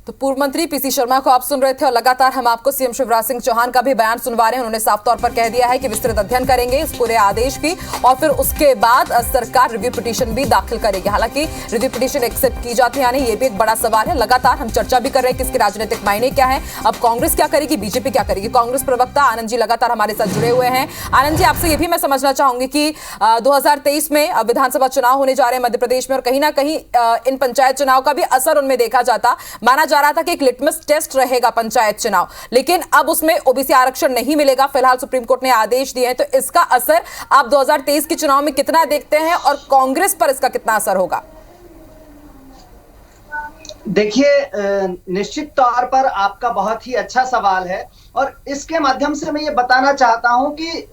तो पूर्व मंत्री पीसी शर्मा को आप सुन रहे थे और लगातार हम आपको सीएम शिवराज सिंह चौहान का भी बयान सुनवा रहे हैं। उन्होंने साफ तौर पर कह दिया है कि विस्तृत अध्ययन करेंगे इस पूरे आदेश की और फिर उसके बाद सरकार रिव्यू पिटीशन भी दाखिल करेगी। हालांकि रिव्यू पिटीशन एक्सेप्ट की जाती है या नहीं, ये भी एक बड़ा सवाल है। लगातार हम चर्चा भी कर रहे हैं कि इसके राजनीतिक मायने क्या है। अब कांग्रेस क्या करेगी, बीजेपी क्या करेगी। कांग्रेस प्रवक्ता आनंद जी लगातार हमारे साथ जुड़े हुए हैं। आनंद जी, आपसे ये भी मैं समझना चाहूंगी कि 2023 में विधानसभा चुनाव होने जा रहे हैं मध्य प्रदेश में और कहीं ना कहीं इन पंचायत चुनाव का भी असर उनमें देखा जाता। माना जा रहा था कि एक लिटमस टेस्ट रहेगा पंचायत चुनाव, लेकिन अब उसमें ओबीसी आरक्षण नहीं मिलेगा। फिलहाल सुप्रीम कोर्ट ने आदेश दिए हैं, तो इसका असर आप 2023 के चुनाव में कितना देखते हैं और कांग्रेस पर इसका कितना असर होगा? देखिए, निश्चित तौर पर आपका बहुत ही अच्छा सवाल है और इसके माध्यम से मैं ये बताना चाहता हूं कि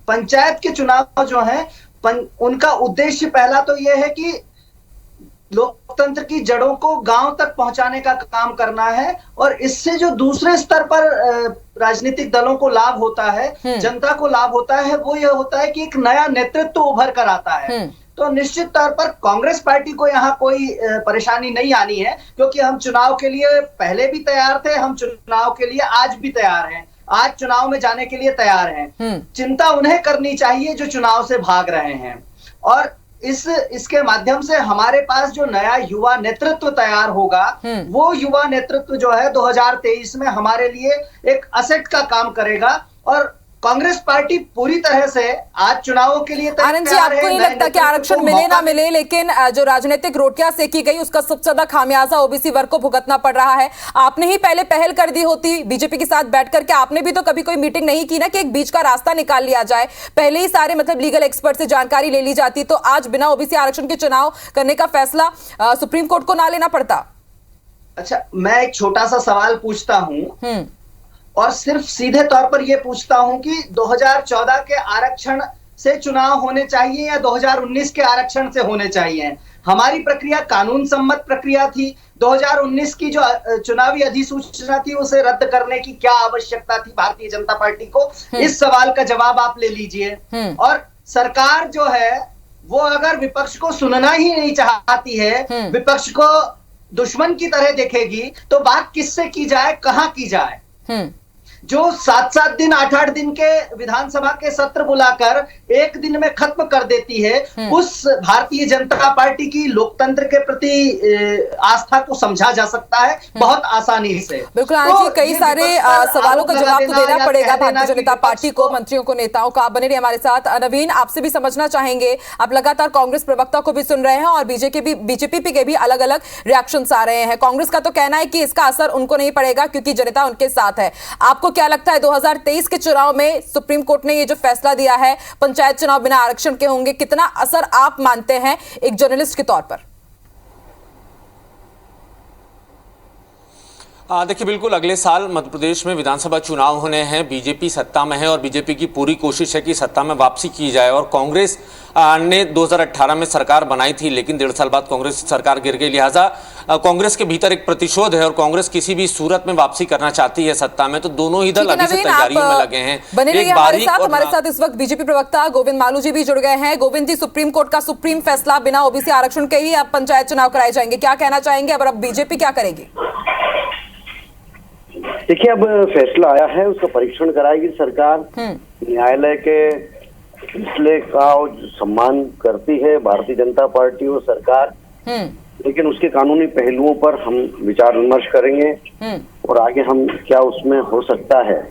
पंचायत के चुनाव जो हैं उनका उद्देश्य पहला तो यह है कि लोकतंत्र की जड़ों को गांव तक पहुंचाने का काम करना है और इससे जो दूसरे स्तर पर राजनीतिक दलों को लाभ होता है, जनता को लाभ होता है, वो ये होता है कि एक नया नेतृत्व उभर कर आता है। तो निश्चित तौर पर कांग्रेस पार्टी को यहाँ कोई परेशानी नहीं आनी है, क्योंकि हम चुनाव के लिए पहले भी तैयार थे, हम चुनाव के लिए आज भी तैयार हैं, आज चुनाव में जाने के लिए तैयार हैं। चिंता उन्हें करनी चाहिए जो चुनाव से भाग रहे हैं और इसके माध्यम से हमारे पास जो नया युवा नेतृत्व तैयार होगा, वो युवा नेतृत्व जो है 2023 में हमारे लिए एक असेट का काम करेगा और कांग्रेस पार्टी पूरी तरह से आज चुनावों के लिए तैयार है। आनंद जी, आपको नहीं लगता कि आरक्षण मिले ना मिले, लेकिन जो राजनीतिक रोटियां सेकी गई उसका सबसे ज्यादा खामियाजा ओबीसी वर्ग को भुगतना पड़ रहा है? आपने ही पहले पहल कर दी होती बीजेपी के साथ बैठ करके, आपने भी तो कभी कोई मीटिंग नहीं की ना कि एक बीच का रास्ता निकाल लिया जाए, पहले ही सारे मतलब लीगल एक्सपर्ट से जानकारी ले ली जाती, तो आज बिना ओबीसी आरक्षण के चुनाव करने का फैसला सुप्रीम कोर्ट को ना लेना पड़ता। अच्छा, मैं एक छोटा सा सवाल पूछता हूँ और सिर्फ सीधे तौर पर यह पूछता हूं कि 2014 के आरक्षण से चुनाव होने चाहिए या 2019 के आरक्षण से होने चाहिए? हमारी प्रक्रिया कानून सम्मत प्रक्रिया थी। 2019 की जो चुनावी अधिसूचना थी उसे रद्द करने की क्या आवश्यकता थी भारतीय जनता पार्टी को? इस सवाल का जवाब आप ले लीजिए। और सरकार जो है वो अगर विपक्ष को सुनना ही नहीं चाहती है, विपक्ष को दुश्मन की तरह देखेगी, तो बात किससे की जाए, कहां की जाए? जो 7-7 दिन 8-8 दिन के विधानसभा के सत्र बुलाकर एक दिन में खत्म कर देती है, उस भारतीय जनता पार्टी की लोकतंत्र के प्रति आस्था को समझा जा सकता है बहुत आसानी से। बिल्कुल आनंद जी, कई सारे सवालों का जवाब तो देना पड़ेगा भारतीय जनता पार्टी को, मंत्रियों को, नेताओं को। आप बने रहिए हमारे साथ। नवीन, आपसे भी समझना चाहेंगे, आप लगातार कांग्रेस प्रवक्ता को भी सुन रहे हैं और बीजेपी के भी अलग अलग रिएक्शंस आ रहे हैं। कांग्रेस का तो कहना है कि इसका असर उनको नहीं पड़ेगा क्योंकि जनता उनके साथ है। आपको क्या लगता है 2023 के चुनाव में सुप्रीम कोर्ट ने ये जो फैसला दिया है पंचायत चुनाव बिना आरक्षण के होंगे, कितना असर आप मानते हैं एक जर्नलिस्ट के तौर पर? देखिए, बिल्कुल अगले साल मध्य प्रदेश में विधानसभा चुनाव होने हैं। बीजेपी सत्ता में है और बीजेपी की पूरी कोशिश है कि सत्ता में वापसी की जाए। और कांग्रेस ने 2018 में सरकार बनाई थी, लेकिन 1.5 साल बाद कांग्रेस सरकार गिर गई। लिहाजा कांग्रेस के भीतर एक प्रतिशोध है और कांग्रेस किसी भी सूरत में वापसी करना चाहती है सत्ता में। तो दोनों ही दल अभी से तैयारियों में लगे हैं। हमारे साथ इस वक्त बीजेपी प्रवक्ता गोविंद मालू जी भी जुड़ गए हैं। गोविंद जी, सुप्रीम कोर्ट का सुप्रीम फैसला, बिना ओबीसी आरक्षण के ही अब पंचायत चुनाव कराए जाएंगे, क्या कहना चाहेंगे? अब बीजेपी क्या करेगी? देखिए, अब फैसला आया है, उसका परीक्षण कराएगी सरकार। न्यायालय के फैसले का सम्मान करती है भारतीय जनता पार्टी और सरकार, लेकिन उसके कानूनी पहलुओं पर हम विचार विमर्श करेंगे और आगे हम क्या उसमें हो सकता है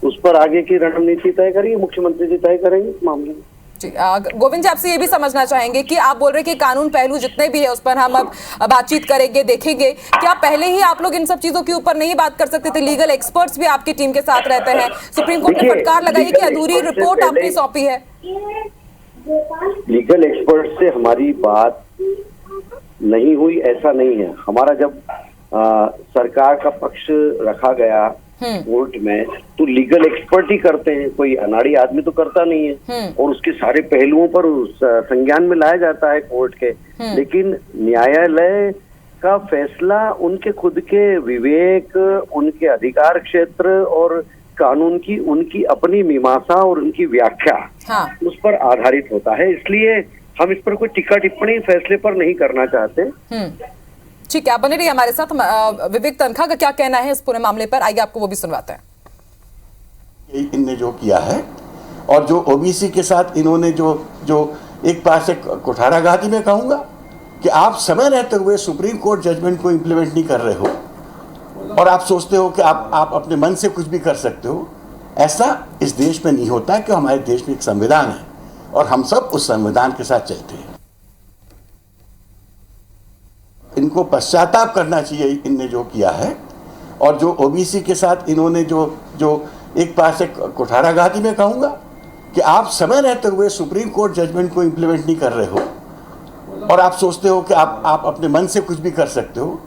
उस पर आगे की रणनीति तय करेंगे, मुख्यमंत्री जी तय करेंगे इस मामले में। गोविंद जी, आपसे ये भी समझना चाहेंगे कि आप बोल रहे कि कानून पहलू जितने भी है उस पर हम अब बातचीत करेंगे, देखेंगे। क्या पहले ही आप लोग इन सब चीजों के ऊपर नहीं बात कर सकते थे? लीगल एक्सपर्ट्स भी आपकी टीम के साथ रहते हैं। सुप्रीम कोर्ट ने फटकार लगाई कि अधूरी रिपोर्ट आपने सौंपी है। लीगल एक्सपर्ट से हमारी बात नहीं हुई, ऐसा नहीं है। हमारा जब सरकार का पक्ष रखा गया कोर्ट में तो लीगल एक्सपर्ट ही करते हैं, कोई अनाड़ी आदमी तो करता नहीं है और उसके सारे पहलुओं पर संज्ञान में लाया जाता है कोर्ट के। लेकिन न्यायालय का फैसला उनके खुद के विवेक, उनके अधिकार क्षेत्र और कानून की उनकी अपनी मीमांसा और उनकी व्याख्या उस पर आधारित होता है। इसलिए हम इस पर कोई टीका टिप्पणी फैसले पर नहीं करना चाहते। ठीक है, आप बने रहिए हमारे साथ। विवेक तनखा का क्या कहना है इस पूरे मामले पर, आइए आपको वो भी सुनवाते हैं। इनने जो किया है और जो ओबीसी के साथ इन्होंने जो एक पास से कुठाराघाती में कहूंगा कि आप समय रहते हुए सुप्रीम कोर्ट जजमेंट को इंप्लीमेंट नहीं कर रहे हो और आप सोचते हो कि आप अपने मन से कुछ भी कर सकते हो। ऐसा इस देश में नहीं होता है कि हमारे देश में एक संविधान है और हम सब उस संविधान के साथ चलते हैं। इनको पश्चाताप करना चाहिए इनने जो किया है और जो ओबीसी के साथ इन्होंने जो एक पास से कुठाराघाती में कहूंगा कि आप समय रहते हुए सुप्रीम कोर्ट जजमेंट को इंप्लीमेंट नहीं कर रहे हो और आप सोचते हो कि आप अपने मन से कुछ भी कर सकते हो।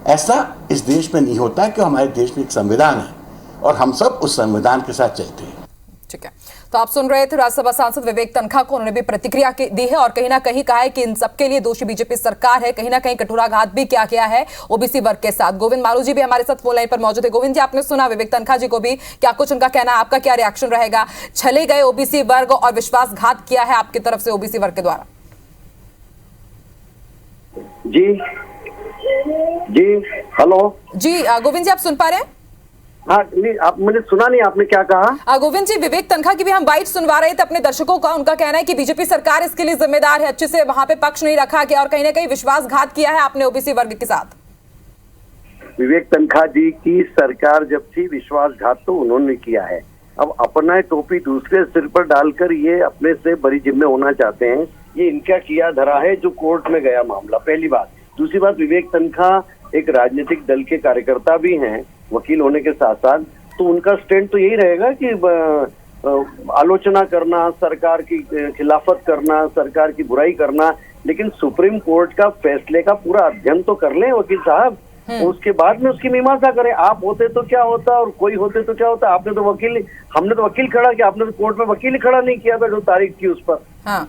ऐसा इस देश में नहीं होता कि हमारे देश में एक संविधान है और हम सब उस संविधान के साथ चलते हैं। ठीक है, तो आप सुन रहे थे राज्यसभा सांसद विवेक तनखा को। उन्होंने भी प्रतिक्रिया दी है और कहीं ना कहीं कहा है कि इन सबके लिए दोषी बीजेपी सरकार है। कहीं ना कहीं कठोराघात भी किया गया है ओबीसी वर्ग के साथ। गोविंद मालू जी भी हमारे साथ फोन लाइन पर मौजूद है। गोविंद जी, आपने सुना विवेक तनखा जी को भी, क्या कुछ उनका कहना है, आपका क्या रिएक्शन रहेगा? छले गए ओबीसी वर्ग और विश्वासघात किया है आपकी तरफ से ओबीसी वर्ग के द्वारा। जी हेलो जी गोविंद जी, आप सुन पा रहे हैं? हाँ, नहीं, आप मैंने सुना नहीं, आपने क्या कहा? गोविंद जी, विवेक तनखा की भी हम बाइट सुनवा रहे थे अपने दर्शकों का। उनका कहना है कि बीजेपी सरकार इसके लिए जिम्मेदार है, अच्छे से वहां पे पक्ष नहीं रखा गया और कहीं ना कहीं विश्वासघात किया है आपने ओबीसी वर्ग के साथ। विवेक तनखा जी की सरकार जब थी, विश्वासघात तो उन्होंने किया है। अब अपना टोपी दूसरे सिर पर डालकर ये अपने से बड़ी जिम्मे होना चाहते हैं। ये इनका किया धरा है जो कोर्ट में गया मामला, पहली बात। दूसरी बात, विवेक तनखा एक राजनीतिक दल के कार्यकर्ता भी हैं, वकील होने के साथ साथ, तो उनका स्टैंड तो यही रहेगा कि आलोचना करना, सरकार की खिलाफत करना, सरकार की बुराई करना, लेकिन सुप्रीम कोर्ट का फैसले का पूरा अध्ययन तो कर लें वकील साहब, उसके बाद में उसकी मीमांसा करें। आप होते तो क्या होता और कोई होते तो क्या होता? आपने तो वकील, हमने तो वकील खड़ा किया, आपने तो कोर्ट में वकील खड़ा नहीं किया था जो तारीख थी उस पर। हाँ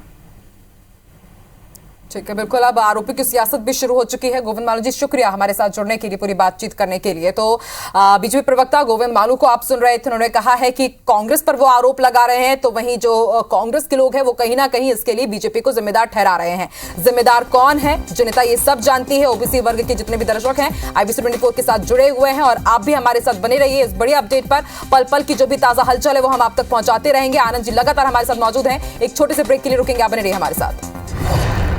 ठीक है, बिल्कुल। अब आरोपी की सियासत भी शुरू हो चुकी है। गोविंद मालू जी, शुक्रिया हमारे साथ जुड़ने के लिए, पूरी बातचीत करने के लिए। तो बीजेपी प्रवक्ता गोविंद मालू को आप सुन रहे थे। उन्होंने कहा है कि कांग्रेस पर वो आरोप लगा रहे हैं, तो वहीं जो कांग्रेस के लोग हैं वो कहीं ना कहीं इसके लिए बीजेपी को जिम्मेदार ठहरा रहे हैं। जिम्मेदार कौन है, जनता ये सब जानती है। ओबीसी वर्ग के जितने भी दर्शक हैं IBC 24 के साथ जुड़े हुए हैं और आप भी हमारे साथ बने रहिए इस बड़ी अपडेट पर। पल पल की जो भी ताजा हलचल है वो हम आप तक पहुंचाते रहेंगे। आनंद जी लगातार हमारे साथ मौजूद हैं। एक छोटे से ब्रेक के लिए रुकेंगे, आप बने रहिए हमारे साथ।